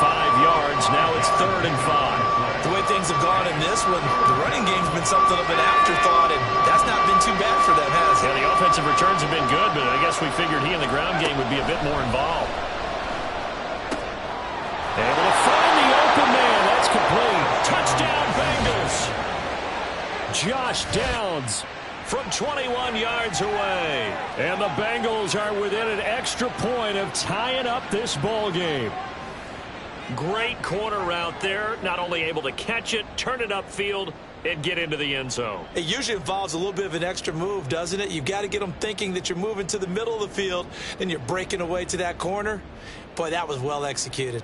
Speaker 1: 5 yards, now it's 3rd and 5.
Speaker 3: The way things have gone in this one, the running game's been something of an afterthought, and that's not been too bad for them, has it?
Speaker 1: Yeah, the offensive returns have been good, but I guess we figured he in the ground game would be a bit more involved. Able to find the open man. That's complete. Touchdown, Bengals. Josh Downs from 21 yards away.
Speaker 5: And the Bengals are within an extra point of tying up this ball game.
Speaker 1: Great corner route there. Not only able to catch it, turn it upfield, and get into the end zone.
Speaker 3: It usually involves a little bit of an extra move, doesn't it? You've got to get them thinking that you're moving to the middle of the field and you're breaking away to that corner. Boy, that was well executed.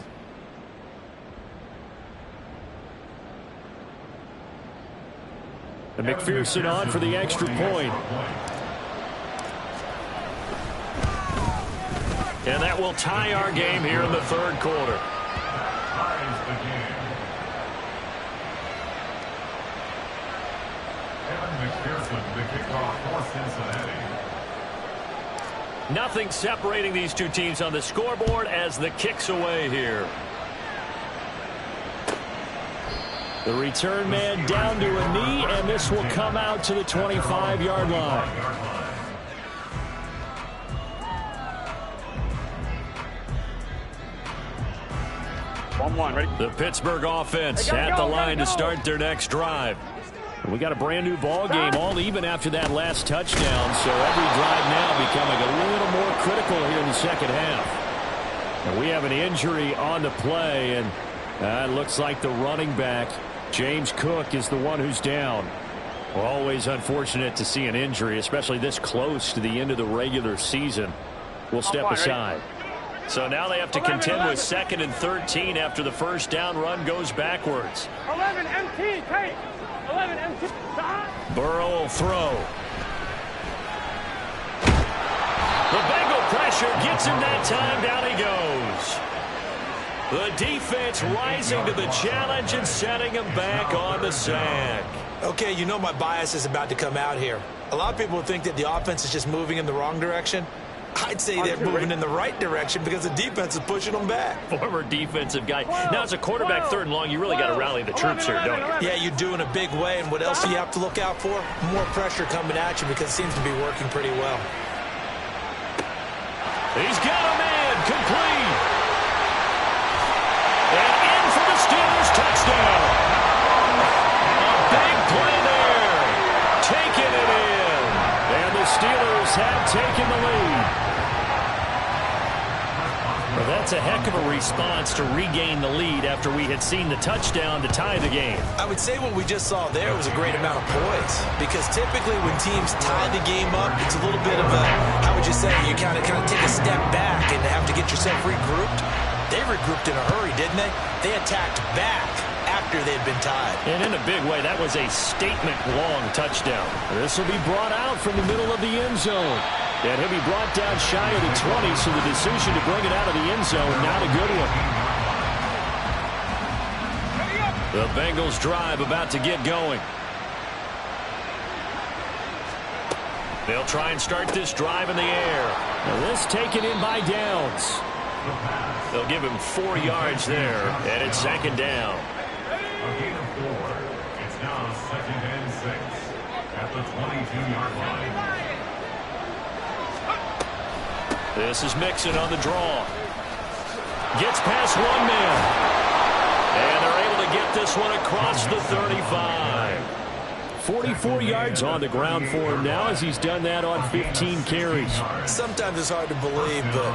Speaker 5: And McPherson on for the extra point.
Speaker 1: And that will tie our game here in the 3rd quarter.
Speaker 4: Ties the game. Evan McPherson, the kickoff for Cincinnati.
Speaker 1: Nothing separating these two teams on the scoreboard as the kick's away here.
Speaker 5: The return man down to a knee, and this will come out to the 25-yard line.
Speaker 2: Ready?
Speaker 1: The Pittsburgh offense at the line to start their next drive.
Speaker 5: We got a brand new ball game, all even after that last touchdown, so every drive now becoming a little more critical here in the second half. And we have an injury on the play, and it looks like the running back, James Cook, is the one who's down. Always unfortunate to see an injury, especially this close to the end of the regular season. We'll step aside.
Speaker 1: So now they have to contend with 2nd and 13 after the first down run goes backwards.
Speaker 2: 11 MT, take. 11 MT.
Speaker 1: Burrow will throw. The Bengal pressure gets him that time. Down he goes. The defense rising to the challenge and setting him back on the sack.
Speaker 3: Okay, you know my bias is about to come out here. A lot of people think that the offense is just moving in the wrong direction. I'd say they're moving in the right direction because the defense is pushing them back.
Speaker 1: Former defensive guy. Now, as a quarterback 3rd and long, you really got to rally the troops here, don't you?
Speaker 3: Yeah, you do in a big way. And what else do you have to look out for? More pressure coming at you because it seems to be working pretty well.
Speaker 1: He's got a man. Complete. And in for the Steelers. Touchdown. A big play there. Taking it in.
Speaker 5: And the Steelers have taken the lead.
Speaker 1: Well, that's a heck of a response to regain the lead after we had seen the touchdown to tie the game.
Speaker 3: I would say what we just saw there was a great amount of poise because typically when teams tie the game up, it's a little bit of a, how would you say, you kind of take a step back and have to get yourself regrouped. They regrouped in a hurry, didn't they? They attacked back after they'd been tied.
Speaker 1: And in a big way, that was a statement-long touchdown.
Speaker 5: This will be brought out from the middle of the end zone. And he'll be brought down shy of the 20, so the decision to bring it out of the end zone, not a good one.
Speaker 1: The Bengals drive about to get going. They'll try and start this drive in the air.
Speaker 5: Now this taken in by Downs.
Speaker 1: They'll give him 4 yards there, and it's 2nd down.
Speaker 4: A gain of 4. It's now 2nd and 6 at the 22-yard line.
Speaker 1: This is Mixon on the draw. Gets past one man. And they're able to get this one across the 35.
Speaker 5: 44 yards on the ground for him now as he's done that on 15 carries.
Speaker 3: Sometimes it's hard to believe, but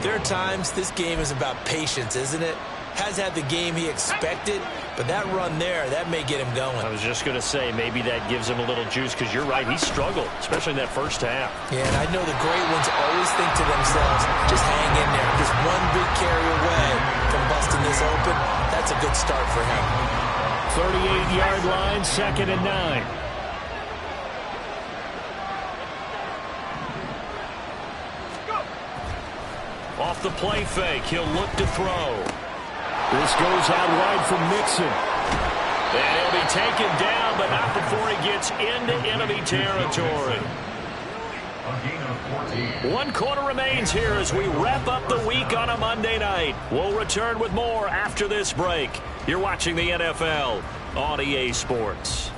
Speaker 3: there are times this game is about patience, isn't it? Has had the game he expected, but that run there, that may get him going.
Speaker 1: I was just going to say, maybe that gives him a little juice, because you're right, he struggled, especially in that first half.
Speaker 3: Yeah, and I know the great ones always think to themselves, just hang in there. Just one big carry away from busting this open. That's a good start for him.
Speaker 5: 38-yard line, 2nd and 9.
Speaker 1: Off the play fake, he'll look to throw.
Speaker 5: This goes out wide from Mixon.
Speaker 1: And he'll be taken down, but not before he gets into enemy territory. 1 quarter remains here as we wrap up the week on a Monday night. We'll return with more after this break. You're watching the NFL on EA Sports.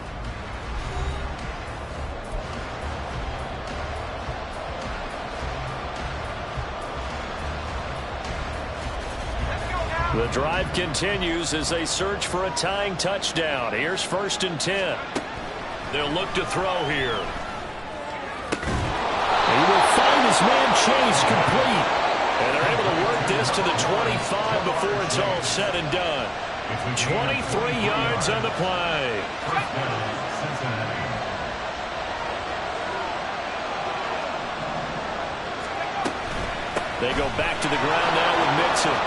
Speaker 1: The drive continues as they search for a tying touchdown. Here's 1st and 10. They'll look to throw here.
Speaker 5: He will find his man Chase complete.
Speaker 1: And they're able to work this to the 25 before it's all said and done. 23 yards on the play. They go back to the ground now with Mixon.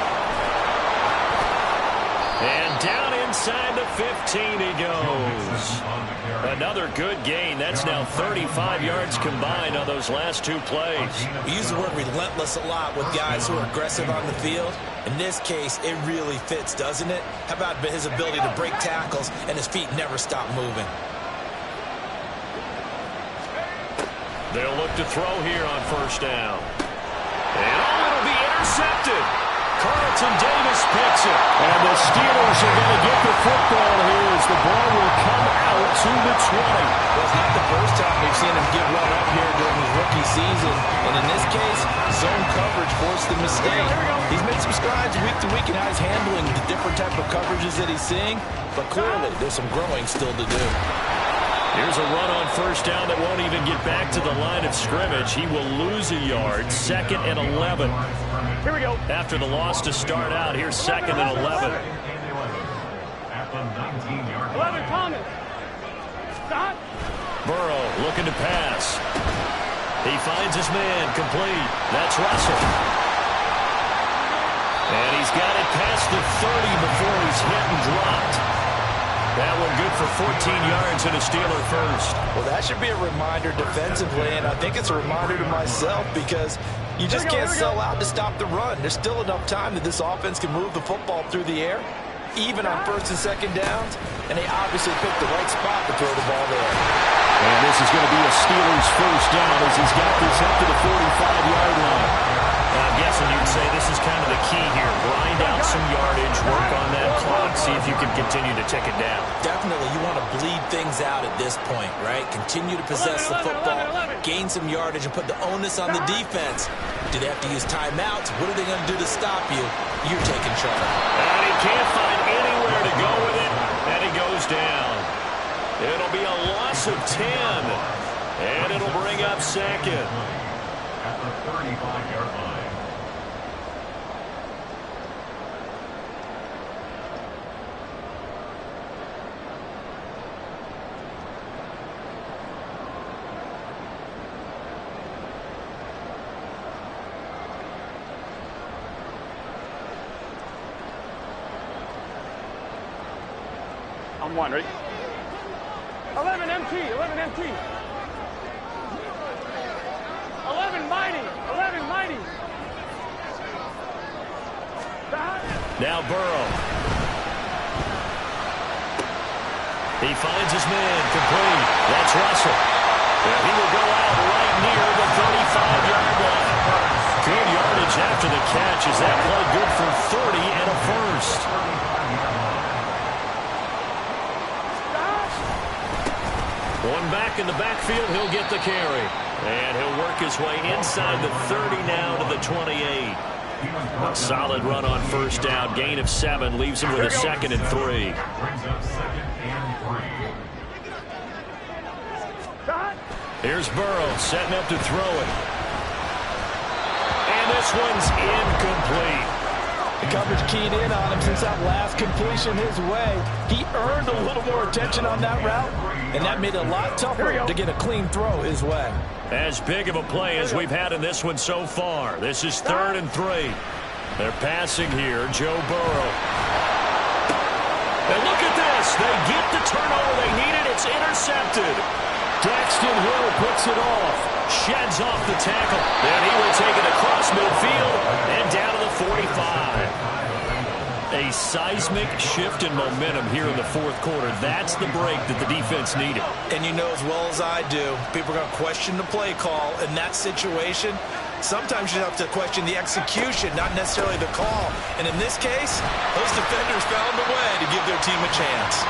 Speaker 1: And down inside the 15 he goes. Another good gain. That's now 35 yards combined on those last 2 plays.
Speaker 3: We use the word relentless a lot with guys who are aggressive on the field. In this case, it really fits, doesn't it? How about his ability to break tackles and his feet never stop moving?
Speaker 1: They'll look to throw here on 1st down. And it'll be intercepted. Carlton Davis picks it.
Speaker 5: And the Steelers are going to get the football here as the ball will come out to the 20.
Speaker 3: Well, it's not the first time we've seen him get run up here during his rookie season. And in this case, zone coverage forced the mistake. He's made some strides week to week in how he's handling the different type of coverages that he's seeing. But clearly, there's some growing still to do.
Speaker 1: Here's a run on 1st down that won't even get back to the line of scrimmage. He will lose a yard. 2nd and 11.
Speaker 2: Here we go.
Speaker 1: After the loss to start out, here's 2nd and 11.
Speaker 2: 11, Thomas. Stop.
Speaker 1: Burrow looking to pass. He finds his man complete. That's Russell. And he's got it past the 30 before he's hit and dropped. That one good for 14 yards and a Steeler first.
Speaker 3: Well, that should be a reminder defensively, and I think it's a reminder to myself because you just can't sell out to stop the run. There's still enough time that this offense can move the football through the air, even on 1st and 2nd downs, and they obviously picked the right spot to throw the ball there.
Speaker 5: And this is going to be a Steelers 1st down as he's got this up to the 45-yard line.
Speaker 1: I'm guessing you'd say this is kind of the key here. Grind out some yardage, work on that clock, see if you can continue to tick it down.
Speaker 3: Definitely, you want to bleed things out at this point, right? Continue to possess the football, gain some yardage, and put the onus on the defense. Do they have to use timeouts? What are they going to do to stop you? You're taking charge.
Speaker 1: And he can't find anywhere to go with it, and he goes down. It'll be a loss of 10, and it'll bring up 2nd.
Speaker 4: At the 35-yard line.
Speaker 2: I'm 1, ready? 11 MT, 11 MT. 11 mighty, 11 mighty.
Speaker 1: Now Burrow. He finds his man complete. That's Russell. And he will go out right near the 35-yard line. Good yardage after the catch. Is that play good for 30 and a first? One back in the backfield, he'll get the carry. And he'll work his way inside the 30 now to the 28. A solid run on 1st down. Gain of 7 leaves him with a 2nd and 3.
Speaker 4: Brings up 2nd and 3.
Speaker 1: Here's Burrow setting up to throw it. And this one's incomplete.
Speaker 3: The coverage keyed in on him since that last completion his way. He earned a little more attention on that route, and that made it a lot tougher to get a clean throw his way.
Speaker 1: As big of a play as we've had in this one so far. This is 3rd and 3. They're passing here, Joe Burrow. And look at this. They get the turnover they needed. It's intercepted.
Speaker 5: Daxton Hill puts it off.
Speaker 1: Sheds off the tackle. Then he will take it across midfield and down to the 45. A seismic shift in momentum here in the 4th quarter. That's the break that the defense needed.
Speaker 3: And you know as well as I do, people are going to question the play call in that situation. Sometimes you have to question the execution, not necessarily the call. And in this case, those defenders found a way to give their team a chance.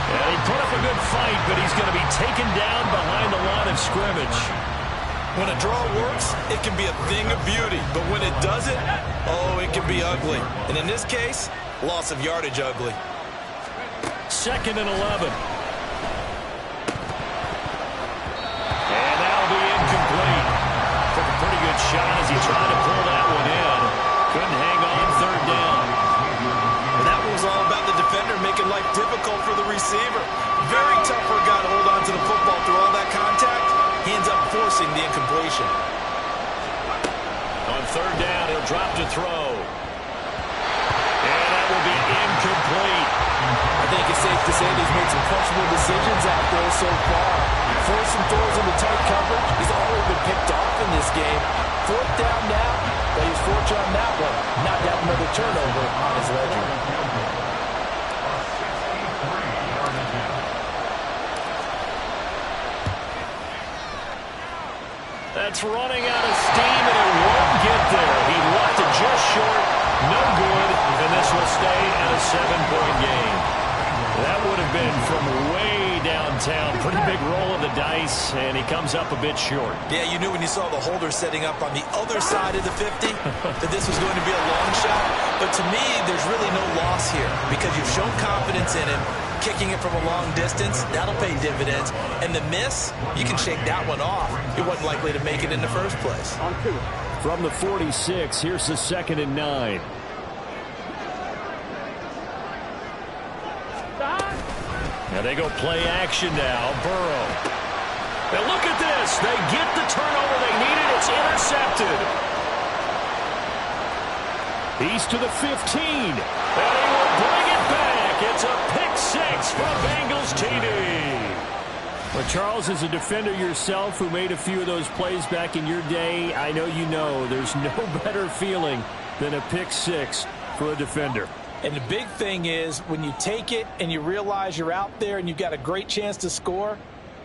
Speaker 1: Yeah, he put up a good fight, but he's going to be taken down behind the line of scrimmage.
Speaker 3: When a draw works, it can be a thing of beauty. But when it doesn't, oh, it can be ugly. And in this case, loss of yardage ugly.
Speaker 1: 2nd and 11. And that'll be incomplete. Took a pretty good shot as he tried to pull that one in. Couldn't hang on 3rd down.
Speaker 3: And that was all about the defender making life difficult for the receiver. Very tough for a guy to hold on to the football through all that contact. He ends up forcing the incompletion.
Speaker 1: On 3rd down, he'll drop to throw. And that will be incomplete.
Speaker 3: I think it's safe to say that he's made some questionable decisions out there so far. Forcing throws into tight coverage. He's already been picked off in this game. 4th down now, but he's fortunate on that one. Not to have another turnover on his ledger.
Speaker 1: That's running out of steam, and it won't get there. He left it just short. No good, and this will stay at a 7-point game. That would have been from way downtown. Pretty big roll of the dice, and he comes up a bit short.
Speaker 3: Yeah, you knew when you saw the holder setting up on the other side of the 50 that this was going to be a long shot. But to me, there's really no loss here because you've shown confidence in him. Kicking it from a long distance, that'll pay dividends. And the miss, you can shake that one off. He wasn't likely to make it in the first place.
Speaker 2: On 2.
Speaker 5: From the 46, here's the 2nd and 9.
Speaker 1: Now they go play action now. Burrow. Now look at this. They get the turnover they needed. It's intercepted.
Speaker 5: He's to the 15.
Speaker 1: And he will bring it back. It's a pick 6 from Bengals TD.
Speaker 5: Well, Charles, as a defender yourself who made a few of those plays back in your day, I know you know there's no better feeling than a pick 6 for a defender.
Speaker 3: And the big thing is when you take it and you realize you're out there and you've got a great chance to score,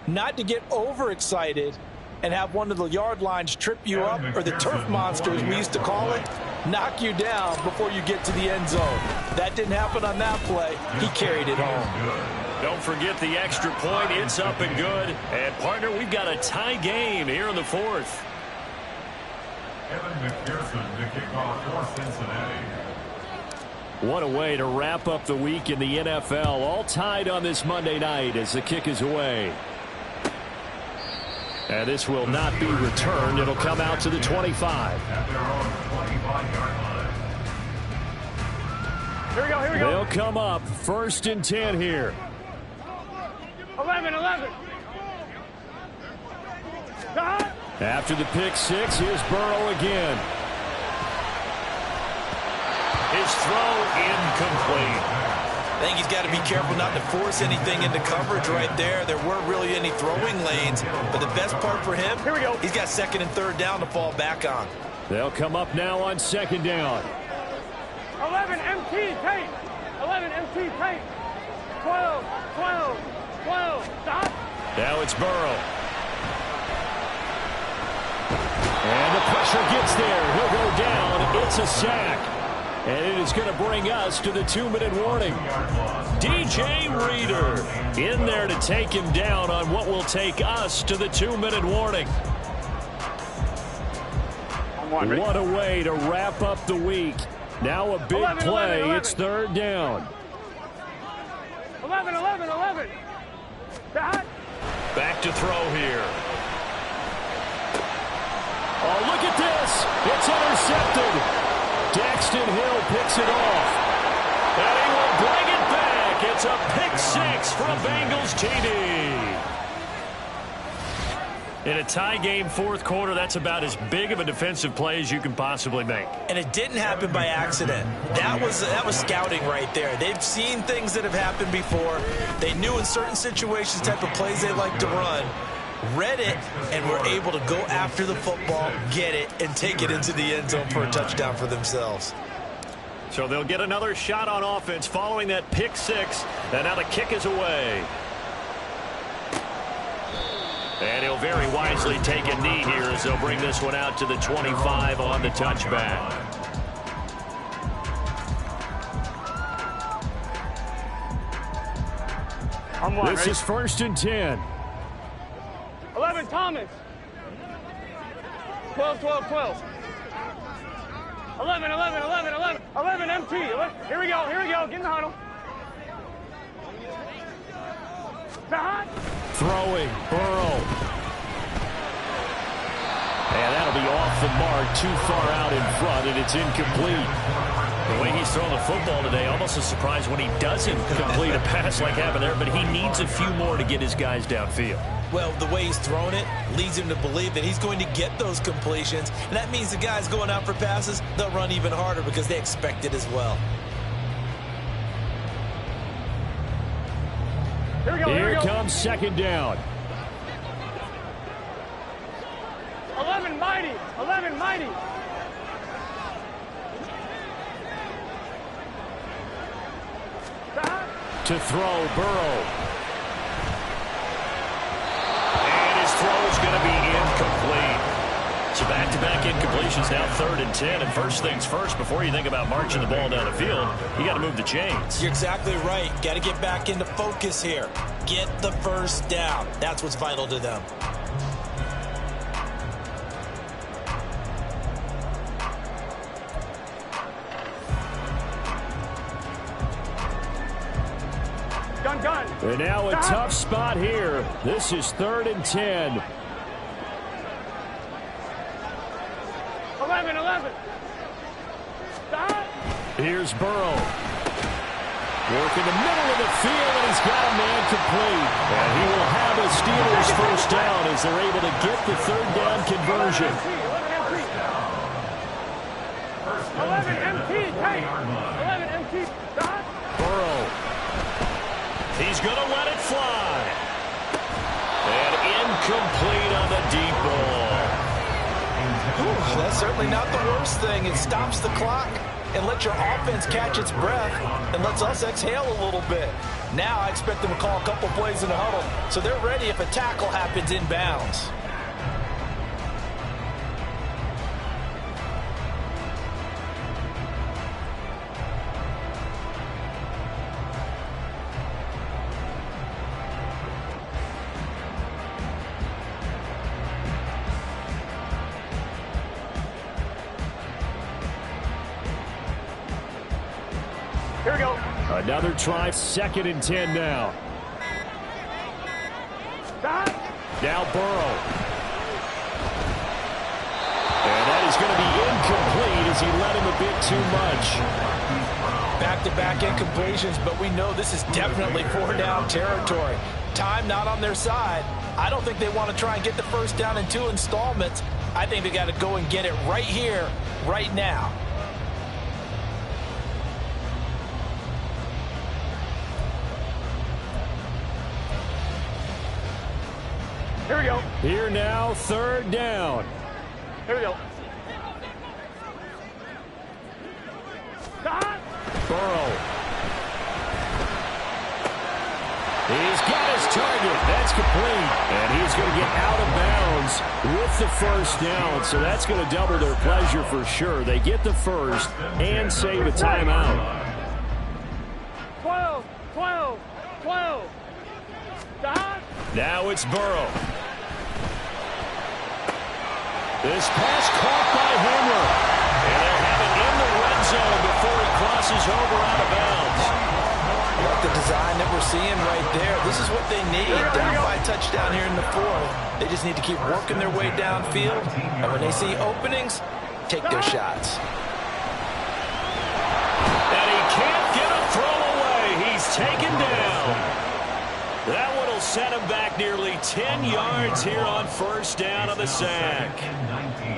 Speaker 3: not to get overexcited and have one of the yard lines trip you up, or the turf monster, as we used to call it, knock you down before you get to the end zone. That didn't happen on that play. He carried it home.
Speaker 1: Don't forget the extra point. It's up and good. And, partner, we've got a tie game here in the 4th.
Speaker 4: Evan McPherson to kick off for Cincinnati.
Speaker 5: What a way to wrap up the week in the NFL. All tied on this Monday night as the kick is away. And this will not be returned. It'll come out to the 25.
Speaker 4: At their own 25-yard line.
Speaker 2: Here we go, here we go.
Speaker 5: They'll come up 1st and 10 here.
Speaker 2: 11.
Speaker 5: After the pick 6, here's Burrow again.
Speaker 1: His throw incomplete.
Speaker 3: I think he's got to be careful not to force anything into coverage right there. There weren't really any throwing lanes, but the best part for him,
Speaker 2: here we go.
Speaker 3: He's got 2nd and 3rd down to fall back on.
Speaker 5: They'll come up now on 2nd down.
Speaker 2: 11 MT tape. 11 MT tape. 12. Stop.
Speaker 1: Now it's Burrow.
Speaker 5: And the pressure gets there. He'll go down. It's a sack. And it is going to bring us to the 2-minute warning. DJ Reader in there to take him down on what will take us to the 2-minute warning. What a way to wrap up the week. Now a big
Speaker 2: 11.
Speaker 5: It's 3rd down.
Speaker 2: 11.
Speaker 1: Back to throw here.
Speaker 5: Oh, look at this. It's intercepted. Daxton Hill picks it off. And he will bring it back. It's a pick six for a Bengals TD.
Speaker 1: In a tie game fourth quarter, that's about as big of a defensive play as you can possibly make.
Speaker 3: And it didn't happen by accident. That was scouting right there. They've seen things that have happened before. They knew in certain situations the type of plays they like to run. Read it, and were able to go after the football, get it, and take it into the end zone for a touchdown for themselves.
Speaker 1: So they'll get another shot on offense following that pick six. And now the kick is away. And he'll very wisely take a knee here as they'll bring this one out to the 25 on the touchback.
Speaker 5: This is 1st and 10.
Speaker 2: 11, Thomas. 12, 12, 12. 11, 11, 11, 11. 11, MT. Here we go, get in the huddle. Behind.
Speaker 5: Throwing, Burrow. And that'll be off the mark, too far out in front, and it's incomplete.
Speaker 1: The way he's throwing the football today, almost a surprise when he doesn't complete a pass like happened there, but he needs a few more to get his guys downfield.
Speaker 3: Well, the way he's thrown it leads him to believe that he's going to get those completions, and that means the guys going out for passes, they'll run even harder because they expect it as well.
Speaker 5: Here comes 2nd down.
Speaker 2: 11, mighty. 11, mighty.
Speaker 5: To throw, Burrow.
Speaker 1: And his throw is going to be incomplete. So back-to-back incompletions, now 3rd and 10. And first things first, before you think about marching the ball down the field, you got to move the chains.
Speaker 3: You're exactly right. Got to get back into focus here. Get the first down. That's what's vital to them.
Speaker 2: Gun.
Speaker 5: And now a tough spot here. This is 3rd and 10.
Speaker 2: 11, 11. Stop.
Speaker 5: Here's Burrow. Working the middle of the field, and he's got a man complete. And he will have a Steelers first down as they're able to get the 3rd down conversion.
Speaker 2: 11 MT. 11 MT. Stop.
Speaker 5: Burrow.
Speaker 1: He's going to let it fly. And incomplete on the deep ball.
Speaker 3: Whew, that's certainly not the worst thing. It stops the clock and lets your offense catch its breath and lets us exhale a little bit. Now I expect them to call a couple plays in the huddle so they're ready if a tackle happens inbounds.
Speaker 2: Here we go.
Speaker 5: Another try, 2nd and 10 now.
Speaker 2: Stop.
Speaker 5: Now Burrow. And that is going to be incomplete as he let him a bit too much.
Speaker 3: Back-to-back incompletions, but we know this is definitely 4-down territory. Time not on their side. I don't think they want to try and get the first down in 2 installments. I think they got to go and get it right here, right now.
Speaker 2: Here we go.
Speaker 5: Here now, 3rd down.
Speaker 2: Here we go. Stop.
Speaker 5: Burrow. He's got his target. That's complete. And he's going to get out of bounds with the first down. So that's going to double their pleasure for sure. They get the first and save a timeout.
Speaker 2: 12, 12, 12. Stop.
Speaker 1: Now it's Burrow.
Speaker 5: This pass caught by Hamler.
Speaker 1: And they'll have it in the red zone before he crosses over out of bounds.
Speaker 3: I like the design that we're seeing right there. This is what they need. Down by a touchdown here in the fourth. They just need to keep working their way downfield. And when they see openings, take their shots.
Speaker 1: And he can't get a throw away. He's taken down. That one will set him back nearly 10 yards here on first down on the sack.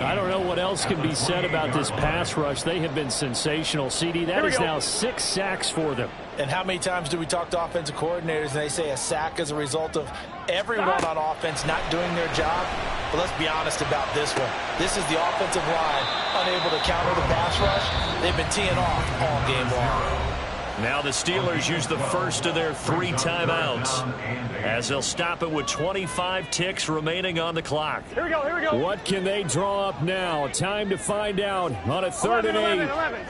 Speaker 5: I don't know what else can be said about this pass rush. They have been sensational, CD. That is now 6 sacks for them.
Speaker 3: And how many times do we talk to offensive coordinators and they say a sack is a result of everyone on offense not doing their job? But let's be honest about this one. This is the offensive line unable to counter the pass rush. They've been teeing off all game long.
Speaker 1: Now the Steelers use the first of their 3 timeouts as they'll stop it with 25 ticks remaining on the clock.
Speaker 2: Here we go, here we go.
Speaker 5: What can they draw up now? Time to find out on a 3rd and 8.
Speaker 2: 11.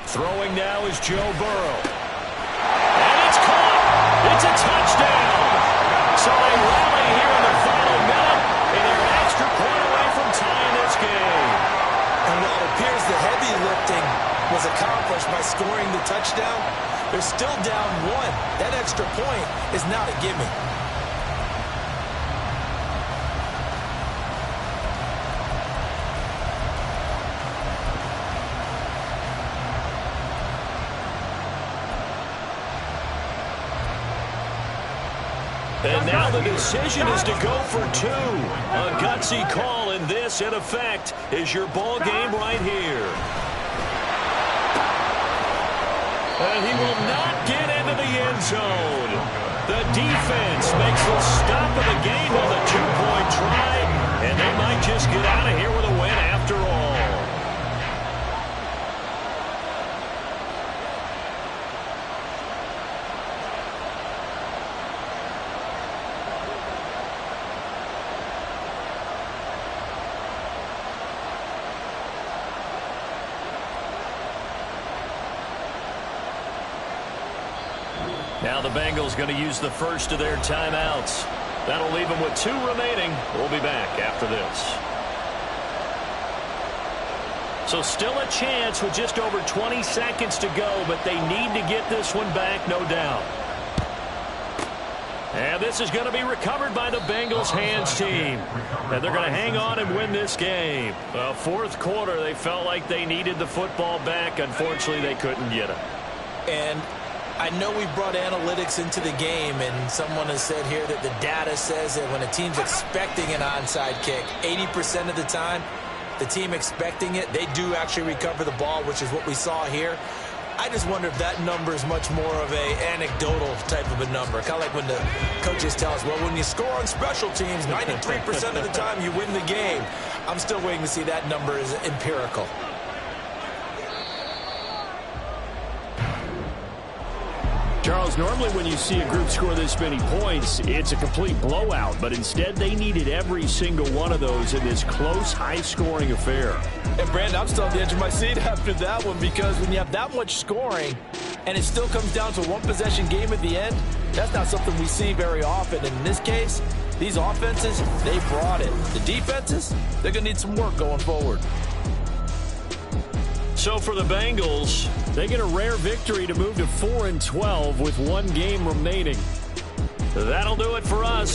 Speaker 1: Throwing now is Joe Burrow. And it's caught. It's a touchdown. So they rally here in the final minute, and they're an extra point away from tying this game.
Speaker 3: And while it appears the heavy lifting was accomplished by scoring the touchdown, they're still down 1. That extra point is not a gimme.
Speaker 1: And now the decision is to go for 2. A gutsy call, and this, in effect, is your ball game right here. And he will not get into the end zone. The defense makes the stop of the game on the 2-point try, and they might just get out of here with a win after all. Now the Bengals going to use the first of their timeouts. That'll leave them with 2 remaining. We'll be back after this. So still a chance with just over 20 seconds to go, but they need to get this one back, no doubt. And this is going to be recovered by the Bengals hands team. And they're going to hang on and win this game. Fourth quarter, they felt like they needed the football back. Unfortunately, they couldn't get it.
Speaker 3: And I know we brought analytics into the game, and someone has said here that the data says that when a team's expecting an onside kick, 80% of the time, the team expecting it, they do actually recover the ball, which is what we saw here. I just wonder if that number is much more of a anecdotal type of a number. Kind of like when the coaches tell us, well, when you score on special teams, 93% of the time you win the game. I'm still waiting to see that number is empirical.
Speaker 5: Charles, normally when you see a group score this many points, it's a complete blowout. But instead, they needed every single one of those in this close, high-scoring affair.
Speaker 3: And, Brandon, I'm still on the edge of my seat after that one, because when you have that much scoring and it still comes down to a one-possession game at the end, that's not something we see very often. And in this case, these offenses, they brought it. The defenses, they're going to need some work going forward.
Speaker 1: So for the Bengals,
Speaker 5: they get a rare victory to move to 4-12 with 1 game remaining.
Speaker 1: that'll do it for us.